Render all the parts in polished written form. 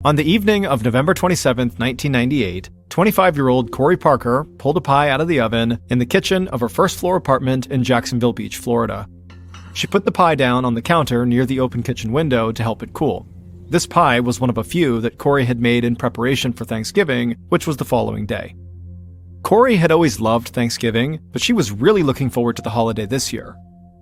On the evening of November 27, 1998, 25-year-old Corey Parker pulled a pie out of the oven in the kitchen of her first-floor apartment in Jacksonville Beach, Florida. She put the pie down on the counter near the open kitchen window to help it cool. This pie was one of a few that Corey had made in preparation for Thanksgiving, which was the following day. Corey had always loved Thanksgiving, but she was really looking forward to the holiday this year.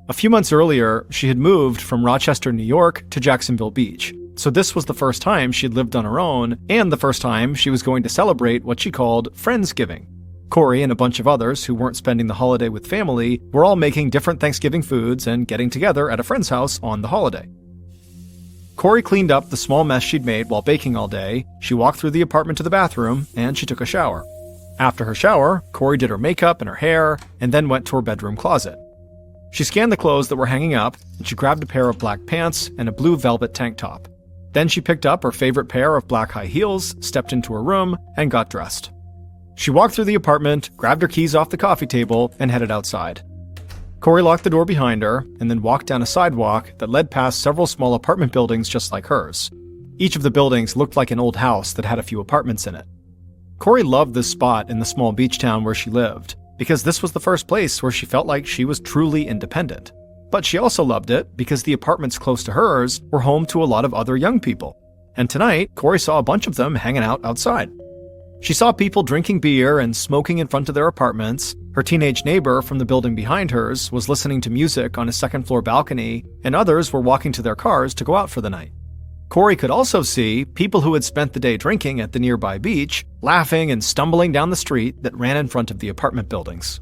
A few months earlier, she had moved from Rochester, New York to Jacksonville Beach, so this was the first time she had lived on her own, and the first time she was going to celebrate what she called Friendsgiving. Corey and a bunch of others who weren't spending the holiday with family were all making different Thanksgiving foods and getting together at a friend's house on the holiday. Corey cleaned up the small mess she'd made while baking all day, she walked through the apartment to the bathroom, and she took a shower. After her shower, Corey did her makeup and her hair, and then went to her bedroom closet. She scanned the clothes that were hanging up, and she grabbed a pair of black pants and a blue velvet tank top. Then she picked up her favorite pair of black high heels, stepped into her room, and got dressed. She walked through the apartment, grabbed her keys off the coffee table, and headed outside. Corey locked the door behind her, and then walked down a sidewalk that led past several small apartment buildings just like hers. Each of the buildings looked like an old house that had a few apartments in it. Corey loved this spot in the small beach town where she lived, because this was the first place where she felt like she was truly independent. But she also loved it because the apartments close to hers were home to a lot of other young people. And tonight, Corey saw a bunch of them hanging out outside. She saw people drinking beer and smoking in front of their apartments. Her teenage neighbor from the building behind hers was listening to music on a second-floor balcony, and others were walking to their cars to go out for the night. Corey could also see people who had spent the day drinking at the nearby beach, laughing and stumbling down the street that ran in front of the apartment buildings.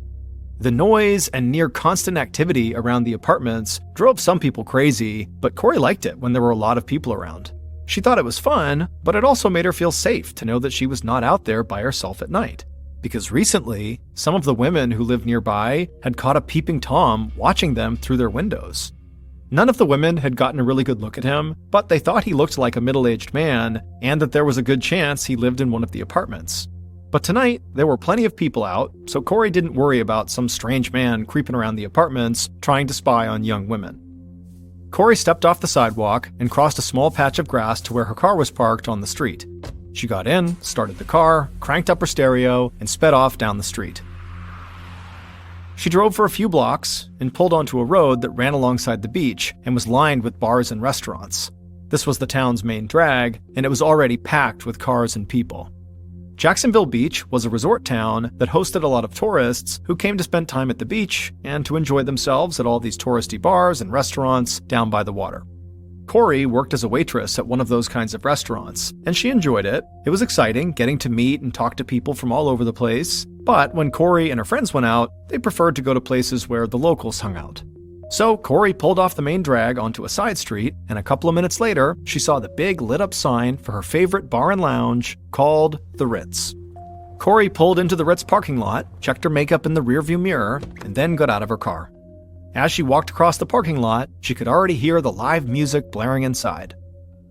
The noise and near-constant activity around the apartments drove some people crazy, but Corey liked it when there were a lot of people around. She thought it was fun, but it also made her feel safe to know that she was not out there by herself at night. Because recently, some of the women who lived nearby had caught a peeping Tom watching them through their windows. None of the women had gotten a really good look at him, but they thought he looked like a middle-aged man, and that there was a good chance he lived in one of the apartments. But tonight, there were plenty of people out, so Corey didn't worry about some strange man creeping around the apartments trying to spy on young women. Corey stepped off the sidewalk and crossed a small patch of grass to where her car was parked on the street. She got in, started the car, cranked up her stereo, and sped off down the street. She drove for a few blocks and pulled onto a road that ran alongside the beach and was lined with bars and restaurants. This was the town's main drag, and it was already packed with cars and people. Jacksonville Beach was a resort town that hosted a lot of tourists who came to spend time at the beach and to enjoy themselves at all these touristy bars and restaurants down by the water. Corey worked as a waitress at one of those kinds of restaurants, and she enjoyed it. It was exciting getting to meet and talk to people from all over the place, but when Corey and her friends went out, they preferred to go to places where the locals hung out. So Corey pulled off the main drag onto a side street, and a couple of minutes later, she saw the big lit-up sign for her favorite bar and lounge called The Ritz. Corey pulled into the Ritz parking lot, checked her makeup in the rearview mirror, and then got out of her car. As she walked across the parking lot, she could already hear the live music blaring inside.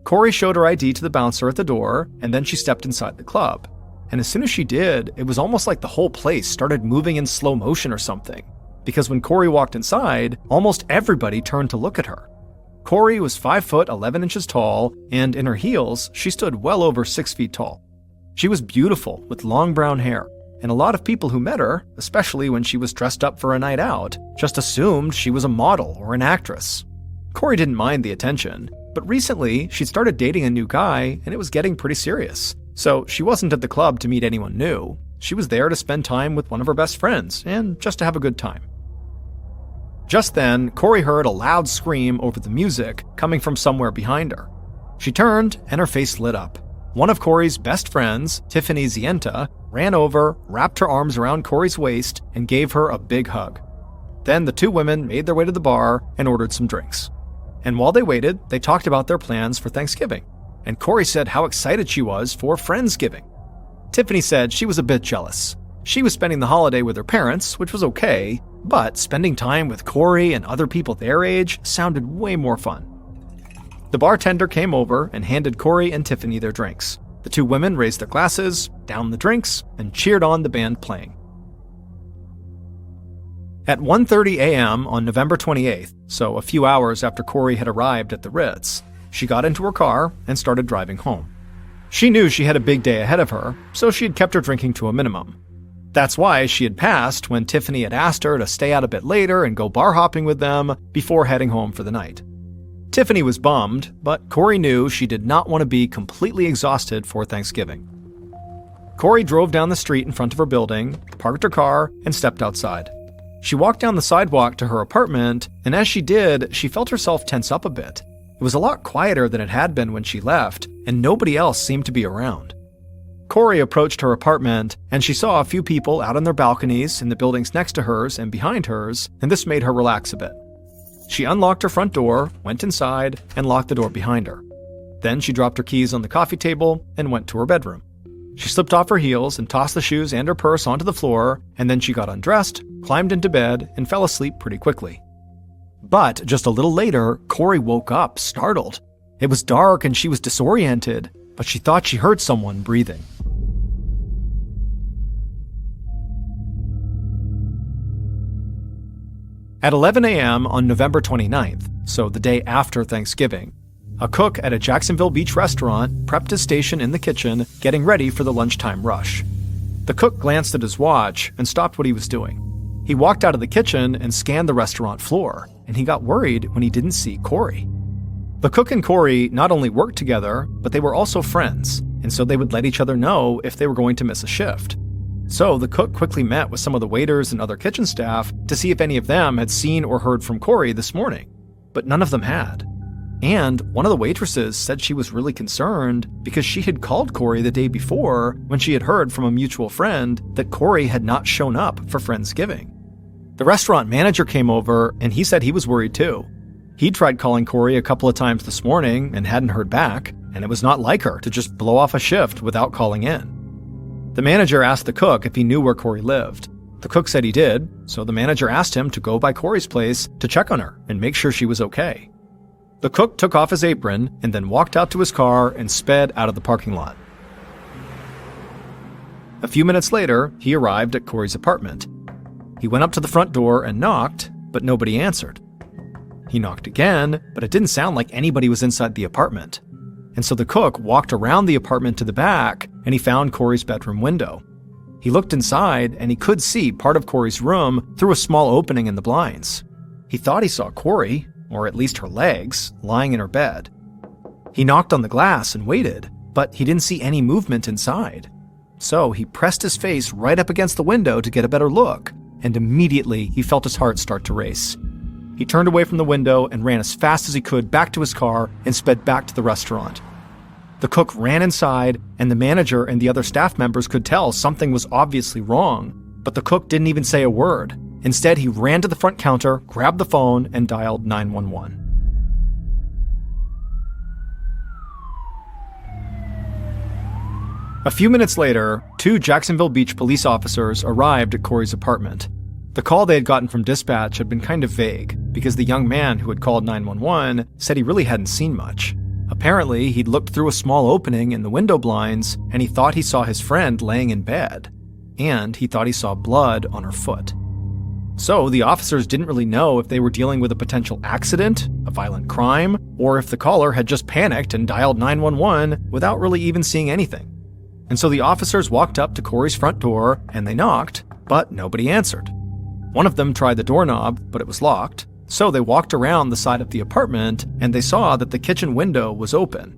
Corey showed her ID to the bouncer at the door, and then she stepped inside the club. And as soon as she did, it was almost like the whole place started moving in slow motion or something. Because when Corey walked inside, almost everybody turned to look at her. Corey was 5 foot 11 inches tall, and in her heels, she stood well over 6 feet tall. She was beautiful with long brown hair, and a lot of people who met her, especially when she was dressed up for a night out, just assumed she was a model or an actress. Corey didn't mind the attention, but recently she'd started dating a new guy, and it was getting pretty serious. So she wasn't at the club to meet anyone new. She was there to spend time with one of her best friends, and just to have a good time. Just then, Corey heard a loud scream over the music coming from somewhere behind her. She turned, and her face lit up. One of Corey's best friends, Tiffany Zienta, ran over, wrapped her arms around Corey's waist, and gave her a big hug. Then the two women made their way to the bar and ordered some drinks. And while they waited, they talked about their plans for Thanksgiving. And Corey said how excited she was for Friendsgiving. Tiffany said she was a bit jealous. She was spending the holiday with her parents, which was okay, but spending time with Corey and other people their age sounded way more fun. The bartender came over and handed Corey and Tiffany their drinks. The two women raised their glasses, downed the drinks, and cheered on the band playing. At 1:30 a.m. on November 28th, so a few hours after Corey had arrived at the Ritz, she got into her car and started driving home. She knew she had a big day ahead of her, so she had kept her drinking to a minimum. That's why she had passed when Tiffany had asked her to stay out a bit later and go bar hopping with them before heading home for the night. Tiffany was bummed, but Corey knew she did not want to be completely exhausted for Thanksgiving. Corey drove down the street in front of her building, parked her car, and stepped outside. She walked down the sidewalk to her apartment, and as she did, she felt herself tense up a bit. It was a lot quieter than it had been when she left, and nobody else seemed to be around. Corey approached her apartment, and she saw a few people out on their balconies in the buildings next to hers and behind hers, and this made her relax a bit. She unlocked her front door, went inside, and locked the door behind her. Then she dropped her keys on the coffee table and went to her bedroom. She slipped off her heels and tossed the shoes and her purse onto the floor, and then she got undressed, climbed into bed, and fell asleep pretty quickly. But just a little later, Corey woke up, startled. It was dark and she was disoriented, but she thought she heard someone breathing. At 11 a.m. on November 29th, so the day after Thanksgiving, a cook at a Jacksonville Beach restaurant prepped his station in the kitchen, getting ready for the lunchtime rush. The cook glanced at his watch and stopped what he was doing. He walked out of the kitchen and scanned the restaurant floor, and he got worried when he didn't see Corey. The cook and Corey not only worked together, but they were also friends, and so they would let each other know if they were going to miss a shift. So the cook quickly met with some of the waiters and other kitchen staff to see if any of them had seen or heard from Corey this morning, but none of them had. And one of the waitresses said she was really concerned because she had called Corey the day before when she had heard from a mutual friend that Corey had not shown up for Friendsgiving. The restaurant manager came over and he said he was worried too. He'd tried calling Corey a couple of times this morning and hadn't heard back, and it was not like her to just blow off a shift without calling in. The manager asked the cook if he knew where Corey lived. The cook said he did, so the manager asked him to go by Corey's place to check on her and make sure she was okay. The cook took off his apron and then walked out to his car and sped out of the parking lot. A few minutes later, he arrived at Corey's apartment. He went up to the front door and knocked, but nobody answered. He knocked again, but it didn't sound like anybody was inside the apartment. And so the cook walked around the apartment to the back, and he found Corey's bedroom window. He looked inside, and he could see part of Corey's room through a small opening in the blinds. He thought he saw Corey, or at least her legs, lying in her bed. He knocked on the glass and waited, but he didn't see any movement inside. So he pressed his face right up against the window to get a better look, and immediately he felt his heart start to race. He turned away from the window and ran as fast as he could back to his car and sped back to the restaurant. The cook ran inside, and the manager and the other staff members could tell something was obviously wrong, but the cook didn't even say a word. Instead, he ran to the front counter, grabbed the phone, and dialed 911. A few minutes later, 2 Jacksonville Beach police officers arrived at Corey's apartment. The call they had gotten from dispatch had been kind of vague, because the young man who had called 911 said he really hadn't seen much. Apparently, he'd looked through a small opening in the window blinds, and he thought he saw his friend laying in bed. And he thought he saw blood on her foot. So the officers didn't really know if they were dealing with a potential accident, a violent crime, or if the caller had just panicked and dialed 911 without really even seeing anything. And so the officers walked up to Corey's front door, and they knocked, but nobody answered. One of them tried the doorknob, but it was locked, so they walked around the side of the apartment, and they saw that the kitchen window was open.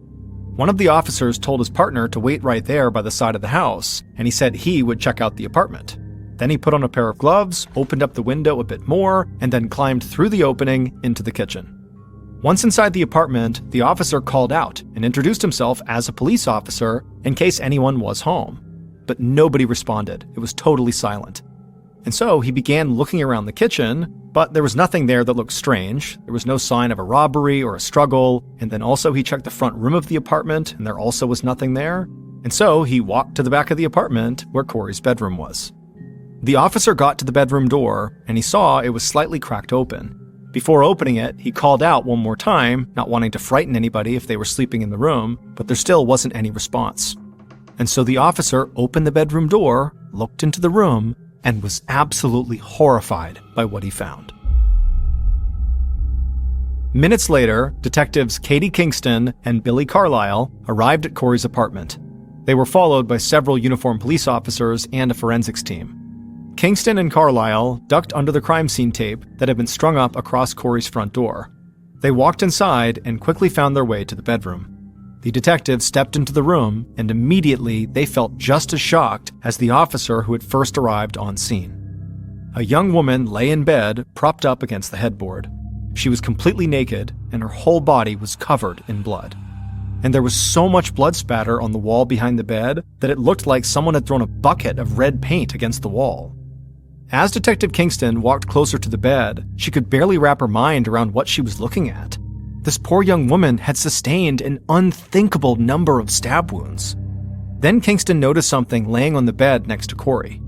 One of the officers told his partner to wait right there by the side of the house, and he said he would check out the apartment. Then he put on a pair of gloves, opened up the window a bit more, and then climbed through the opening into the kitchen. Once inside the apartment, the officer called out and introduced himself as a police officer in case anyone was home. But nobody responded. It was totally silent. And so he began looking around the kitchen, but there was nothing there that looked strange. There was no sign of a robbery or a struggle, and then also he checked the front room of the apartment, and there also was nothing there. And so he walked to the back of the apartment where Corey's bedroom was. The officer got to the bedroom door, and he saw it was slightly cracked open. Before opening it, he called out one more time, not wanting to frighten anybody if they were sleeping in the room, but there still wasn't any response. And so the officer opened the bedroom door, looked into the room, and was absolutely horrified by what he found. Minutes later, detectives Katie Kingston and Billy Carlisle arrived at Corey's apartment. They were followed by several uniformed police officers and a forensics team. Kingston and Carlisle ducked under the crime scene tape that had been strung up across Corey's front door. They walked inside and quickly found their way to the bedroom. The detectives stepped into the room, and immediately they felt just as shocked as the officer who had first arrived on scene. A young woman lay in bed, propped up against the headboard. She was completely naked, and her whole body was covered in blood. And there was so much blood spatter on the wall behind the bed that it looked like someone had thrown a bucket of red paint against the wall. As Detective Kingston walked closer to the bed, she could barely wrap her mind around what she was looking at. This poor young woman had sustained an unthinkable number of stab wounds. Then Kingston noticed something laying on the bed next to Corey.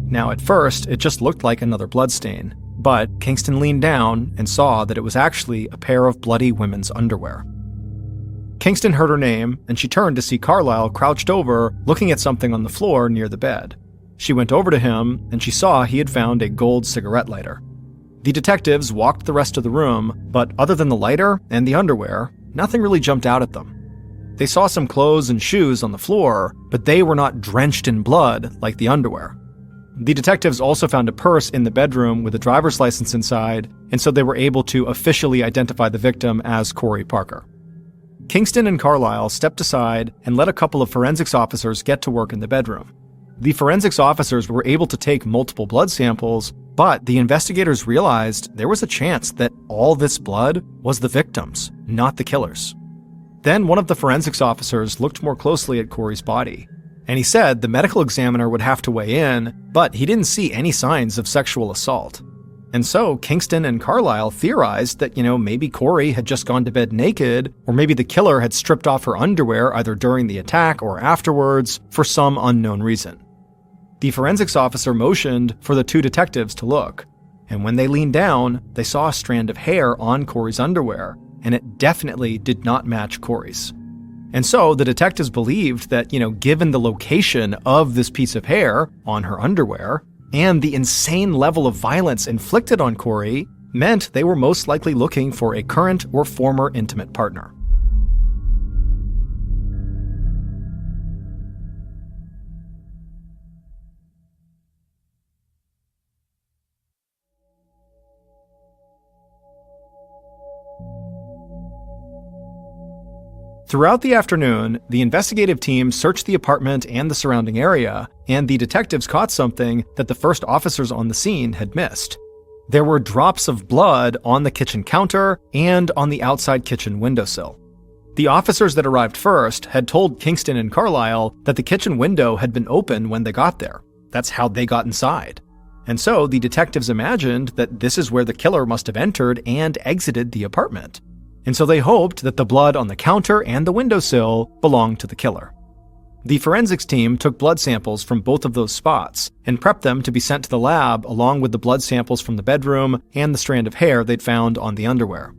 Now, at first, it just looked like another bloodstain, but Kingston leaned down and saw that it was actually a pair of bloody women's underwear. Kingston heard her name, and she turned to see Carlisle crouched over, looking at something on the floor near the bed. She went over to him, and she saw he had found a gold cigarette lighter. The detectives walked the rest of the room, but other than the lighter and the underwear, nothing really jumped out at them. They saw some clothes and shoes on the floor, but they were not drenched in blood like the underwear. The detectives also found a purse in the bedroom with a driver's license inside, and so they were able to officially identify the victim as Corey Parker. Kingston and Carlisle stepped aside and let a couple of forensics officers get to work in the bedroom. The forensics officers were able to take multiple blood samples, but the investigators realized there was a chance that all this blood was the victim's, not the killer's. Then one of the forensics officers looked more closely at Corey's body, and he said the medical examiner would have to weigh in, but he didn't see any signs of sexual assault. And so Kingston and Carlisle theorized that, maybe Corey had just gone to bed naked, or maybe the killer had stripped off her underwear either during the attack or afterwards for some unknown reason. The forensics officer motioned for the two detectives to look, and when they leaned down, they saw a strand of hair on Corey's underwear, and it definitely did not match Corey's. And so the detectives believed that, given the location of this piece of hair on her underwear, and the insane level of violence inflicted on Corey, meant they were most likely looking for a current or former intimate partner. Throughout the afternoon, the investigative team searched the apartment and the surrounding area, and the detectives caught something that the first officers on the scene had missed. There were drops of blood on the kitchen counter and on the outside kitchen windowsill. The officers that arrived first had told Kingston and Carlisle that the kitchen window had been open when they got there. That's how they got inside. And so the detectives imagined that this is where the killer must have entered and exited the apartment. And so they hoped that the blood on the counter and the windowsill belonged to the killer. The forensics team took blood samples from both of those spots and prepped them to be sent to the lab along with the blood samples from the bedroom and the strand of hair they'd found on the underwear.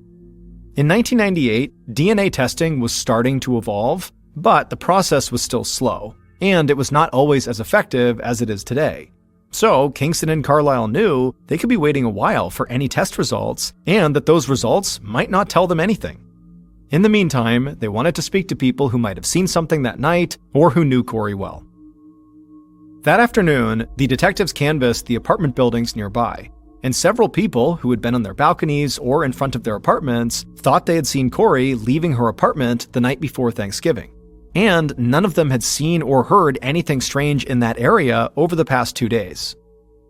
In 1998, DNA testing was starting to evolve, but the process was still slow, and it was not always as effective as it is today. So Kingston and Carlisle knew they could be waiting a while for any test results, and that those results might not tell them anything. In the meantime, they wanted to speak to people who might have seen something that night or who knew Corey well. That afternoon, the detectives canvassed the apartment buildings nearby, and several people who had been on their balconies or in front of their apartments thought they had seen Corey leaving her apartment the night before Thanksgiving. And none of them had seen or heard anything strange in that area over the past 2 days.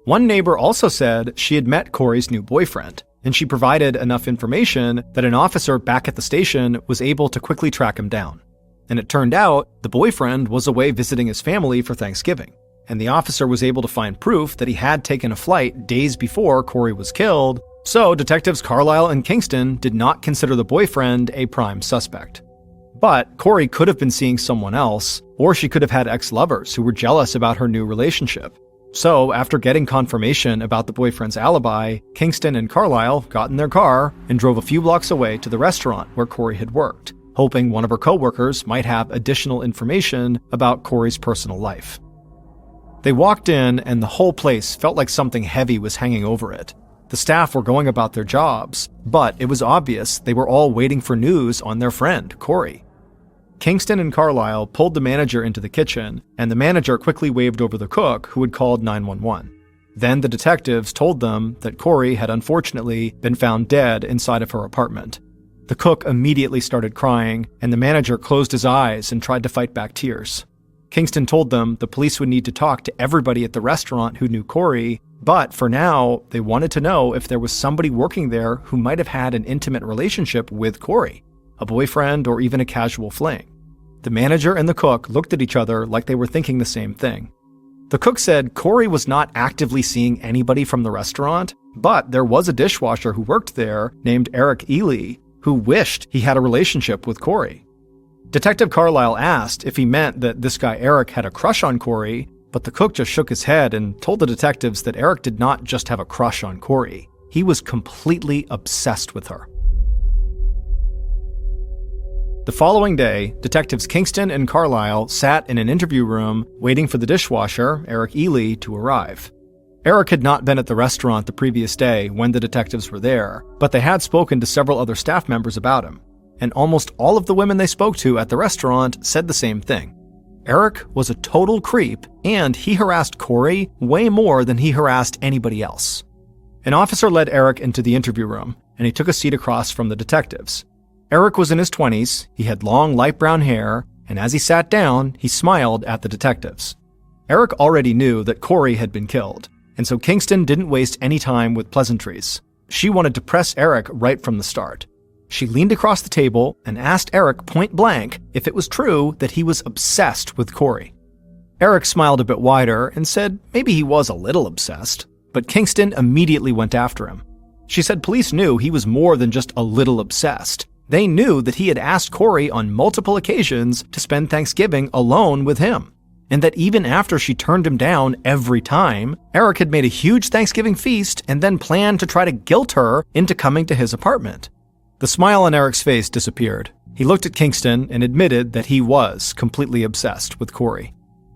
One neighbor also said she had met Corey's new boyfriend, and she provided enough information that an officer back at the station was able to quickly track him down. And it turned out the boyfriend was away visiting his family for Thanksgiving, and the officer was able to find proof that he had taken a flight days before Corey was killed, so detectives Carlisle and Kingston did not consider the boyfriend a prime suspect. But Corey could have been seeing someone else, or she could have had ex-lovers who were jealous about her new relationship. So, after getting confirmation about the boyfriend's alibi, Kingston and Carlisle got in their car and drove a few blocks away to the restaurant where Corey had worked, hoping one of her coworkers might have additional information about Corey's personal life. They walked in, and the whole place felt like something heavy was hanging over it. The staff were going about their jobs, but it was obvious they were all waiting for news on their friend, Corey. Kingston and Carlisle pulled the manager into the kitchen, and the manager quickly waved over the cook, who had called 911. Then the detectives told them that Corey had unfortunately been found dead inside of her apartment. The cook immediately started crying, and the manager closed his eyes and tried to fight back tears. Kingston told them the police would need to talk to everybody at the restaurant who knew Corey, but for now, they wanted to know if there was somebody working there who might have had an intimate relationship with Corey, a boyfriend or even a casual fling. The manager and the cook looked at each other like they were thinking the same thing. The cook said Corey was not actively seeing anybody from the restaurant, but there was a dishwasher who worked there named Eric Ely who wished he had a relationship with Corey. Detective Carlisle asked if he meant that this guy Eric had a crush on Corey, but the cook just shook his head and told the detectives that Eric did not just have a crush on Corey. He was completely obsessed with her. The following day, Detectives Kingston and Carlisle sat in an interview room waiting for the dishwasher, Eric Ely, to arrive. Eric had not been at the restaurant the previous day when the detectives were there, but they had spoken to several other staff members about him, and almost all of the women they spoke to at the restaurant said the same thing. Eric was a total creep, and he harassed Corey way more than he harassed anybody else. An officer led Eric into the interview room, and he took a seat across from the detectives. Eric was in his 20s, he had long light brown hair, and as he sat down, he smiled at the detectives. Eric already knew that Corey had been killed, and so Kingston didn't waste any time with pleasantries. She wanted to press Eric right from the start. She leaned across the table and asked Eric point blank if it was true that he was obsessed with Corey. Eric smiled a bit wider and said maybe he was a little obsessed, but Kingston immediately went after him. She said police knew he was more than just a little obsessed. They knew that he had asked Corey on multiple occasions to spend Thanksgiving alone with him, and that even after she turned him down every time, Eric had made a huge Thanksgiving feast and then planned to try to guilt her into coming to his apartment. The smile on Eric's face disappeared. He looked at Kingston and admitted that he was completely obsessed with Corey.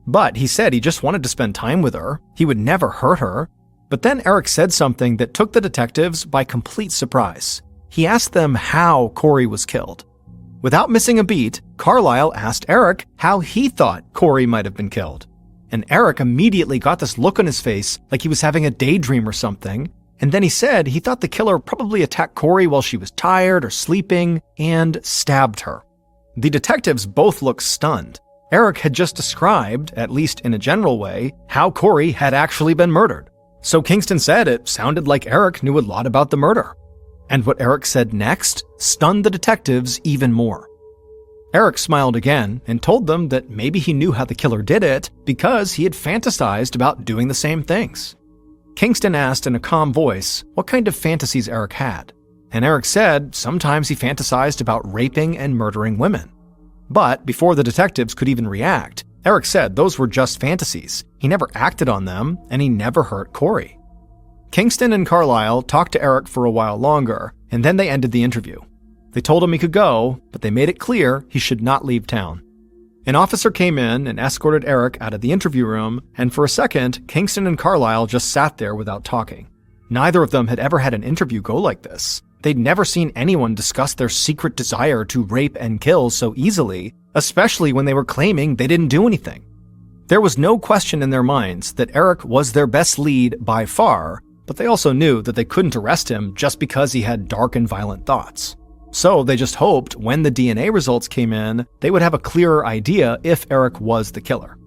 But he said he just wanted to spend time with her. He would never hurt her. But then Eric said something that took the detectives by complete surprise. He asked them how Corey was killed. Without missing a beat, Carlisle asked Eric how he thought Corey might have been killed. And Eric immediately got this look on his face like he was having a daydream or something. And then he said he thought the killer probably attacked Corey while she was tired or sleeping and stabbed her. The detectives both looked stunned. Eric had just described, at least in a general way, how Corey had actually been murdered. So Kingston said it sounded like Eric knew a lot about the murder. And what Eric said next stunned the detectives even more. Eric smiled again and told them that maybe he knew how the killer did it because he had fantasized about doing the same things. Kingston asked in a calm voice what kind of fantasies Eric had, and Eric said sometimes he fantasized about raping and murdering women. But before the detectives could even react, Eric said those were just fantasies. He never acted on them, and he never hurt Corey. Kingston and Carlisle talked to Eric for a while longer, and then they ended the interview. They told him he could go, but they made it clear he should not leave town. An officer came in and escorted Eric out of the interview room, and for a second, Kingston and Carlisle just sat there without talking. Neither of them had ever had an interview go like this. They'd never seen anyone discuss their secret desire to rape and kill so easily, especially when they were claiming they didn't do anything. There was no question in their minds that Eric was their best lead by far, but they also knew that they couldn't arrest him just because he had dark and violent thoughts. So they just hoped when the DNA results came in, they would have a clearer idea if Eric was the killer.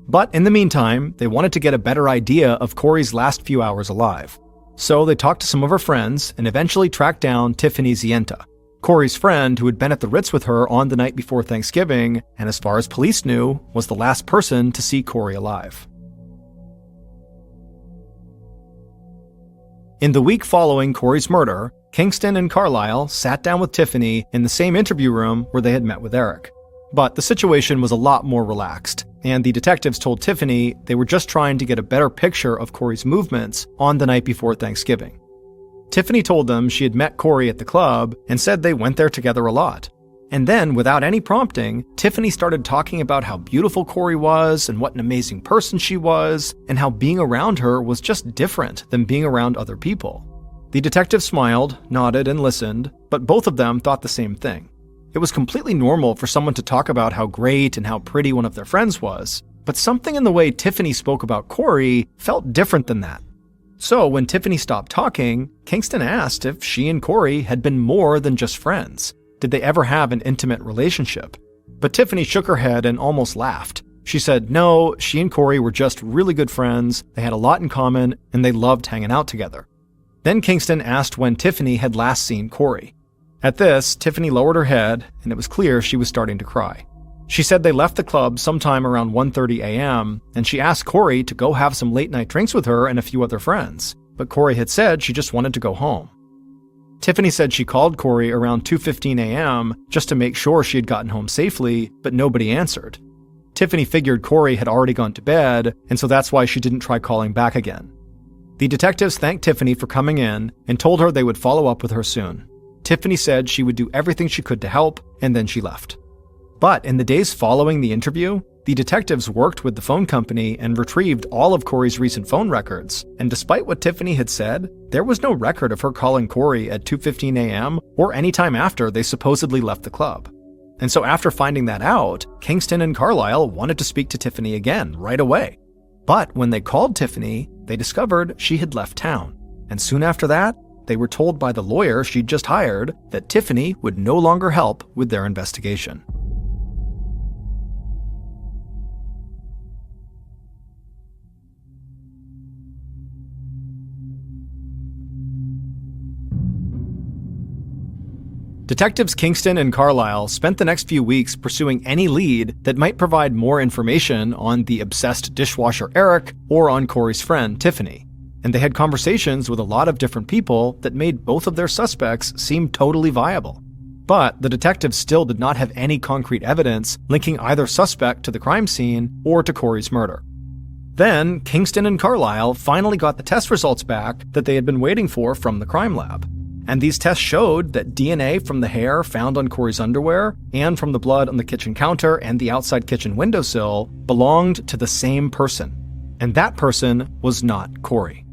But in the meantime, they wanted to get a better idea of Corey's last few hours alive. So they talked to some of her friends and eventually tracked down Tiffany Zienta, Corey's friend who had been at the Ritz with her on the night before Thanksgiving, and as far as police knew, was the last person to see Corey alive. In the week following Corey's murder, Kingston and Carlisle sat down with Tiffany in the same interview room where they had met with Eric. But the situation was a lot more relaxed, and the detectives told Tiffany they were just trying to get a better picture of Corey's movements on the night before Thanksgiving. Tiffany told them she had met Corey at the club and said they went there together a lot. And then, without any prompting, Tiffany started talking about how beautiful Corey was and what an amazing person she was, and how being around her was just different than being around other people. The detective smiled, nodded, and listened, but both of them thought the same thing. It was completely normal for someone to talk about how great and how pretty one of their friends was, but something in the way Tiffany spoke about Corey felt different than that. So when Tiffany stopped talking, Kingston asked if she and Corey had been more than just friends. Did they ever have an intimate relationship? But Tiffany shook her head and almost laughed. She said no, she and Corey were just really good friends, they had a lot in common, and they loved hanging out together. Then Kingston asked when Tiffany had last seen Corey. At this, Tiffany lowered her head, and it was clear she was starting to cry. She said they left the club sometime around 1:30 a.m., and she asked Corey to go have some late-night drinks with her and a few other friends, but Corey had said she just wanted to go home. Tiffany said she called Corey around 2:15 a.m. just to make sure she had gotten home safely, but nobody answered. Tiffany figured Corey had already gone to bed, and so that's why she didn't try calling back again. The detectives thanked Tiffany for coming in and told her they would follow up with her soon. Tiffany said she would do everything she could to help, and then she left. But in the days following the interview, the detectives worked with the phone company and retrieved all of Corey's recent phone records, and despite what Tiffany had said, there was no record of her calling Corey at 2:15 a.m. or any time after they supposedly left the club. And so after finding that out, Kingston and Carlisle wanted to speak to Tiffany again right away. But when they called Tiffany, they discovered she had left town, and soon after that, they were told by the lawyer she'd just hired that Tiffany would no longer help with their investigation. Detectives Kingston and Carlisle spent the next few weeks pursuing any lead that might provide more information on the obsessed dishwasher Eric or on Corey's friend Tiffany. And they had conversations with a lot of different people that made both of their suspects seem totally viable. But the detectives still did not have any concrete evidence linking either suspect to the crime scene or to Corey's murder. Then, Kingston and Carlisle finally got the test results back that they had been waiting for from the crime lab. And these tests showed that DNA from the hair found on Corey's underwear and from the blood on the kitchen counter and the outside kitchen windowsill belonged to the same person. And that person was not Corey.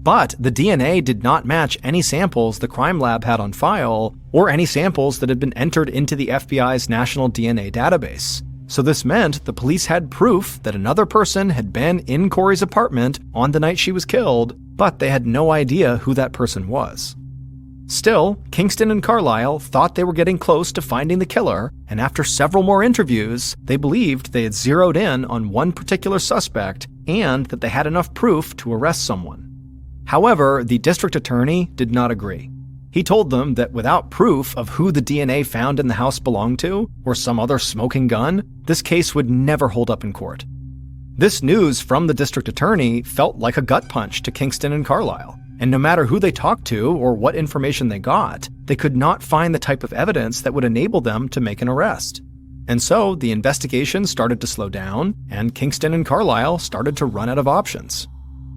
But the DNA did not match any samples the crime lab had on file or any samples that had been entered into the FBI's national DNA database. So this meant the police had proof that another person had been in Corey's apartment on the night she was killed, but they had no idea who that person was. Still, Kingston and Carlisle thought they were getting close to finding the killer, and after several more interviews, they believed they had zeroed in on one particular suspect and that they had enough proof to arrest someone. However, the district attorney did not agree. He told them that without proof of who the DNA found in the house belonged to, or some other smoking gun, this case would never hold up in court. This news from the district attorney felt like a gut punch to Kingston and Carlisle. And no matter who they talked to or what information they got, they could not find the type of evidence that would enable them to make an arrest. And so the investigation started to slow down, and Kingston and Carlisle started to run out of options.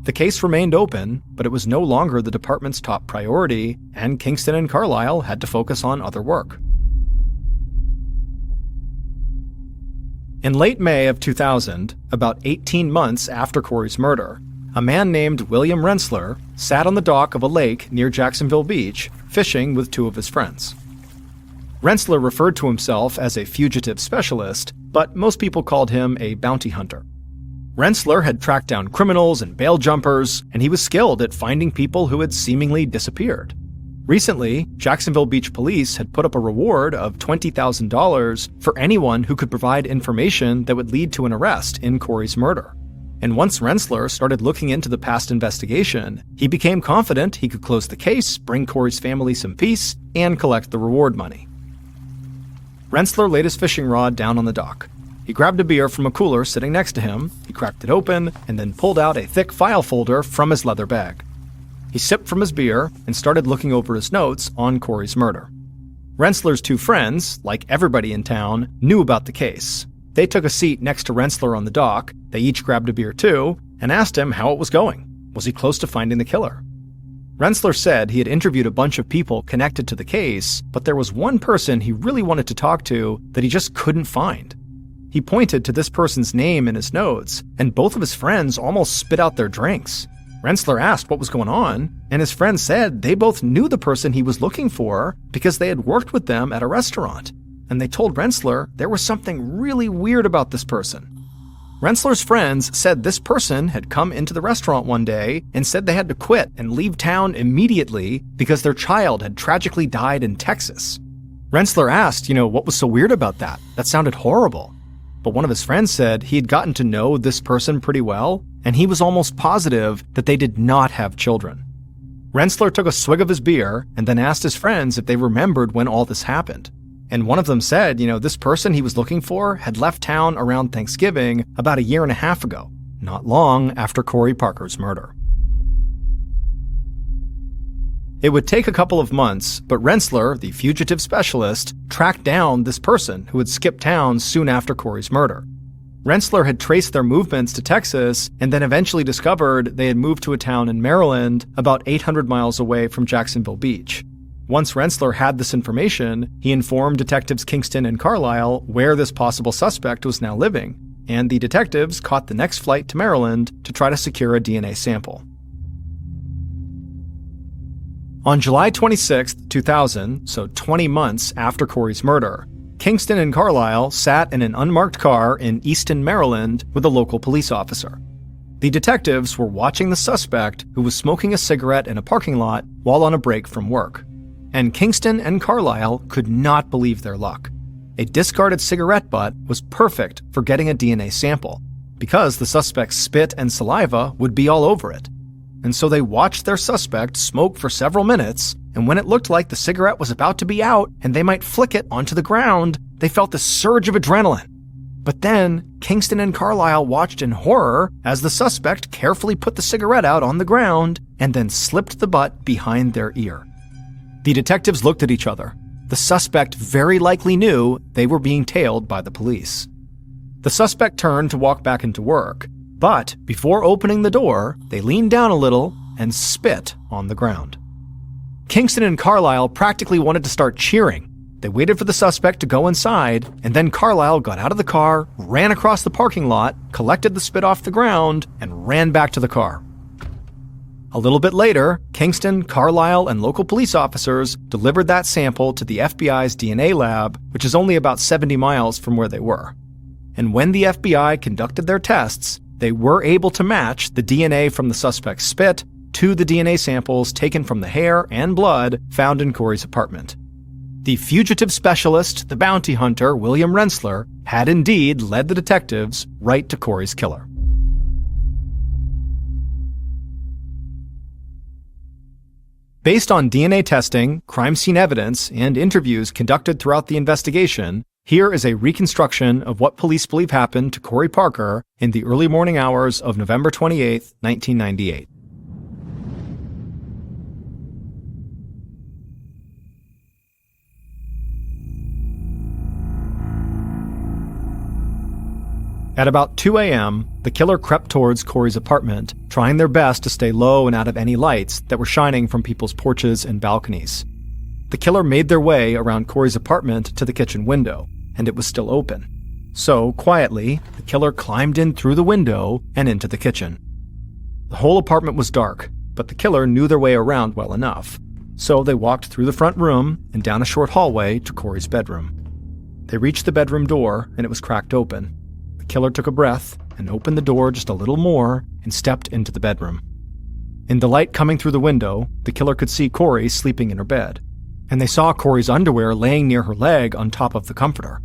The case remained open, but it was no longer the department's top priority, and Kingston and Carlisle had to focus on other work. In late May of 2000, about 18 months after Corey's murder, a man named William Rensler sat on the dock of a lake near Jacksonville Beach, fishing with two of his friends. Rensler referred to himself as a fugitive specialist, but most people called him a bounty hunter. Rensler had tracked down criminals and bail jumpers, and he was skilled at finding people who had seemingly disappeared. Recently, Jacksonville Beach Police had put up a reward of $20,000 for anyone who could provide information that would lead to an arrest in Corey's murder. And once Rensler started looking into the past investigation, he became confident he could close the case, bring Corey's family some peace, and collect the reward money. Rensler laid his fishing rod down on the dock. He grabbed a beer from a cooler sitting next to him, he cracked it open, and then pulled out a thick file folder from his leather bag. He sipped from his beer and started looking over his notes on Corey's murder. Rensler's two friends, like everybody in town, knew about the case. They took a seat next to Rensler on the dock, they each grabbed a beer too, and asked him how it was going. Was he close to finding the killer? Rensler said he had interviewed a bunch of people connected to the case, but there was one person he really wanted to talk to that he just couldn't find. He pointed to this person's name in his notes, and both of his friends almost spit out their drinks. Rensler asked what was going on, and his friends said they both knew the person he was looking for because they had worked with them at a restaurant. and they told Rensselaer there was something really weird about this person. Rensselaer's friends said this person had come into the restaurant one day and said they had to quit and leave town immediately because their child had tragically died in Texas. Rensselaer asked, what was so weird about that? That sounded horrible. But one of his friends said he had gotten to know this person pretty well, and he was almost positive that they did not have children. Rensselaer took a swig of his beer and then asked his friends if they remembered when all this happened. And one of them said, this person he was looking for had left town around Thanksgiving about 1.5 years ago, not long after Corey Parker's murder. It would take a couple of months, but Rensselaer, the fugitive specialist, tracked down this person who had skipped town soon after Corey's murder. Rensselaer had traced their movements to Texas and then eventually discovered they had moved to a town in Maryland about 800 miles away from Jacksonville Beach. Once Rensselaer had this information, he informed detectives Kingston and Carlisle where this possible suspect was now living, and the detectives caught the next flight to Maryland to try to secure a DNA sample. On July 26, 2000, so 20 months after Corey's murder, Kingston and Carlisle sat in an unmarked car in Easton, Maryland, with a local police officer. The detectives were watching the suspect who was smoking a cigarette in a parking lot while on a break from work. And Kingston and Carlisle could not believe their luck. A discarded cigarette butt was perfect for getting a DNA sample, because the suspect's spit and saliva would be all over it. And so they watched their suspect smoke for several minutes, and when it looked like the cigarette was about to be out and they might flick it onto the ground, they felt this surge of adrenaline. But then, Kingston and Carlisle watched in horror as the suspect carefully put the cigarette out on the ground and then slipped the butt behind their ear. The detectives looked at each other. The suspect very likely knew they were being tailed by the police. The suspect turned to walk back into work, but before opening the door, they leaned down a little and spit on the ground. Kingston and Carlisle practically wanted to start cheering. They waited for the suspect to go inside, and then Carlisle got out of the car, ran across the parking lot, collected the spit off the ground, and ran back to the car. A little bit later, Kingston, Carlisle, and local police officers delivered that sample to the FBI's DNA lab, which is only about 70 miles from where they were. And when the FBI conducted their tests, they were able to match the DNA from the suspect's spit to the DNA samples taken from the hair and blood found in Corey's apartment. The fugitive specialist, the bounty hunter, William Rensselaer, had indeed led the detectives right to Corey's killer. Based on DNA testing, crime scene evidence, and interviews conducted throughout the investigation, here is a reconstruction of what police believe happened to Corey Parker in the early morning hours of November 28, 1998. At about 2 a.m., the killer crept towards Corey's apartment, trying their best to stay low and out of any lights that were shining from people's porches and balconies. The killer made their way around Corey's apartment to the kitchen window, and it was still open. So, quietly, the killer climbed in through the window and into the kitchen. The whole apartment was dark, but the killer knew their way around well enough. So they walked through the front room and down a short hallway to Corey's bedroom. They reached the bedroom door, and it was cracked open. The killer took a breath and opened the door just a little more and stepped into the bedroom. In the light coming through the window, the killer could see Corey sleeping in her bed, and they saw Corey's underwear laying near her leg on top of the comforter.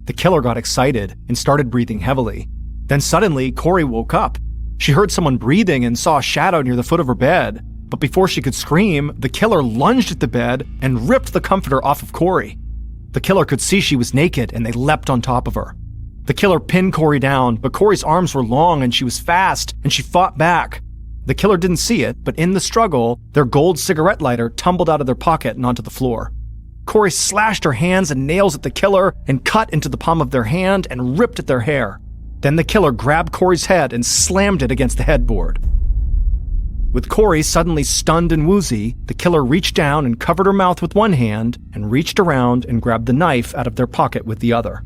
The killer got excited and started breathing heavily. Then suddenly, Corey woke up. She heard someone breathing and saw a shadow near the foot of her bed. But before she could scream, the killer lunged at the bed and ripped the comforter off of Corey. The killer could see she was naked, and they leapt on top of her. The killer pinned Corey down, but Corey's arms were long and she was fast, and she fought back. The killer didn't see it, but in the struggle, their gold cigarette lighter tumbled out of their pocket and onto the floor. Corey slashed her hands and nails at the killer and cut into the palm of their hand and ripped at their hair. Then the killer grabbed Corey's head and slammed it against the headboard. With Corey suddenly stunned and woozy, the killer reached down and covered her mouth with one hand and reached around and grabbed the knife out of their pocket with the other.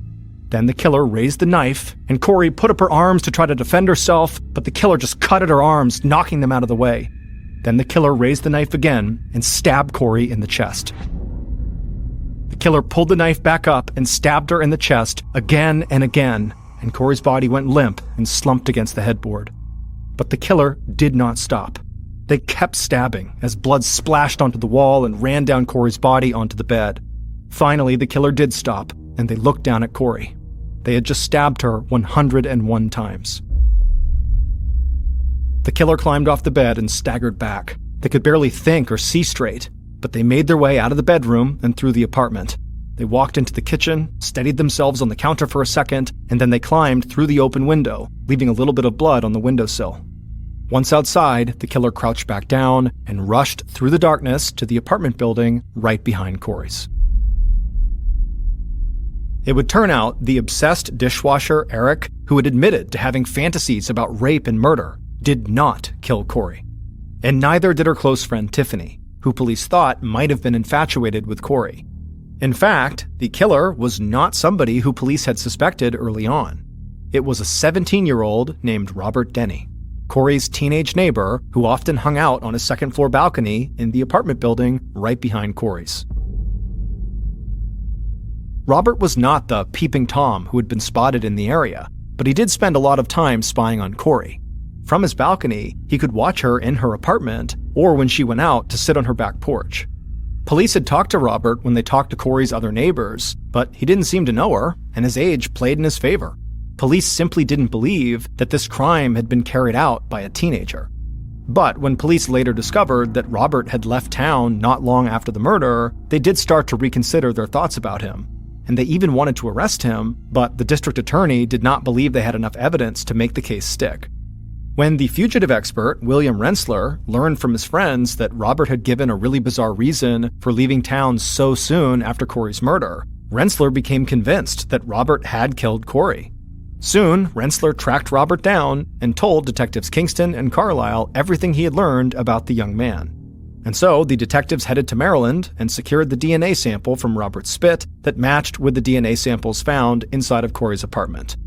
Then the killer raised the knife, and Corey put up her arms to try to defend herself, but the killer just cut at her arms, knocking them out of the way. Then the killer raised the knife again and stabbed Corey in the chest. The killer pulled the knife back up and stabbed her in the chest again and again, and Corey's body went limp and slumped against the headboard. But the killer did not stop. They kept stabbing as blood splashed onto the wall and ran down Corey's body onto the bed. Finally, the killer did stop, and they looked down at Corey. They had just stabbed her 101 times. The killer climbed off the bed and staggered back. They could barely think or see straight, but they made their way out of the bedroom and through the apartment. They walked into the kitchen, steadied themselves on the counter for a second, and then they climbed through the open window, leaving a little bit of blood on the windowsill. Once outside, the killer crouched back down and rushed through the darkness to the apartment building right behind Corey's. It would turn out the obsessed dishwasher, Eric, who had admitted to having fantasies about rape and murder, did not kill Corey. And neither did her close friend Tiffany, who police thought might have been infatuated with Corey. In fact, the killer was not somebody who police had suspected early on. It was a 17-year-old named Robert Denny, Corey's teenage neighbor who often hung out on his second-floor balcony in the apartment building right behind Corey's. Robert was not the peeping Tom who had been spotted in the area, but he did spend a lot of time spying on Corey. From his balcony, he could watch her in her apartment or when she went out to sit on her back porch. Police had talked to Robert when they talked to Corey's other neighbors, but he didn't seem to know her, and his age played in his favor. Police simply didn't believe that this crime had been carried out by a teenager. But when police later discovered that Robert had left town not long after the murder, they did start to reconsider their thoughts about him. And they even wanted to arrest him, but the district attorney did not believe they had enough evidence to make the case stick. When the fugitive expert, William Rensler, learned from his friends that Robert had given a really bizarre reason for leaving town so soon after Corey's murder, Rensler became convinced that Robert had killed Corey. Soon, Rensler tracked Robert down and told Detectives Kingston and Carlisle everything he had learned about the young man. And so, the detectives headed to Maryland and secured the DNA sample from Robert's spit that matched with the DNA samples found inside of Corey's apartment.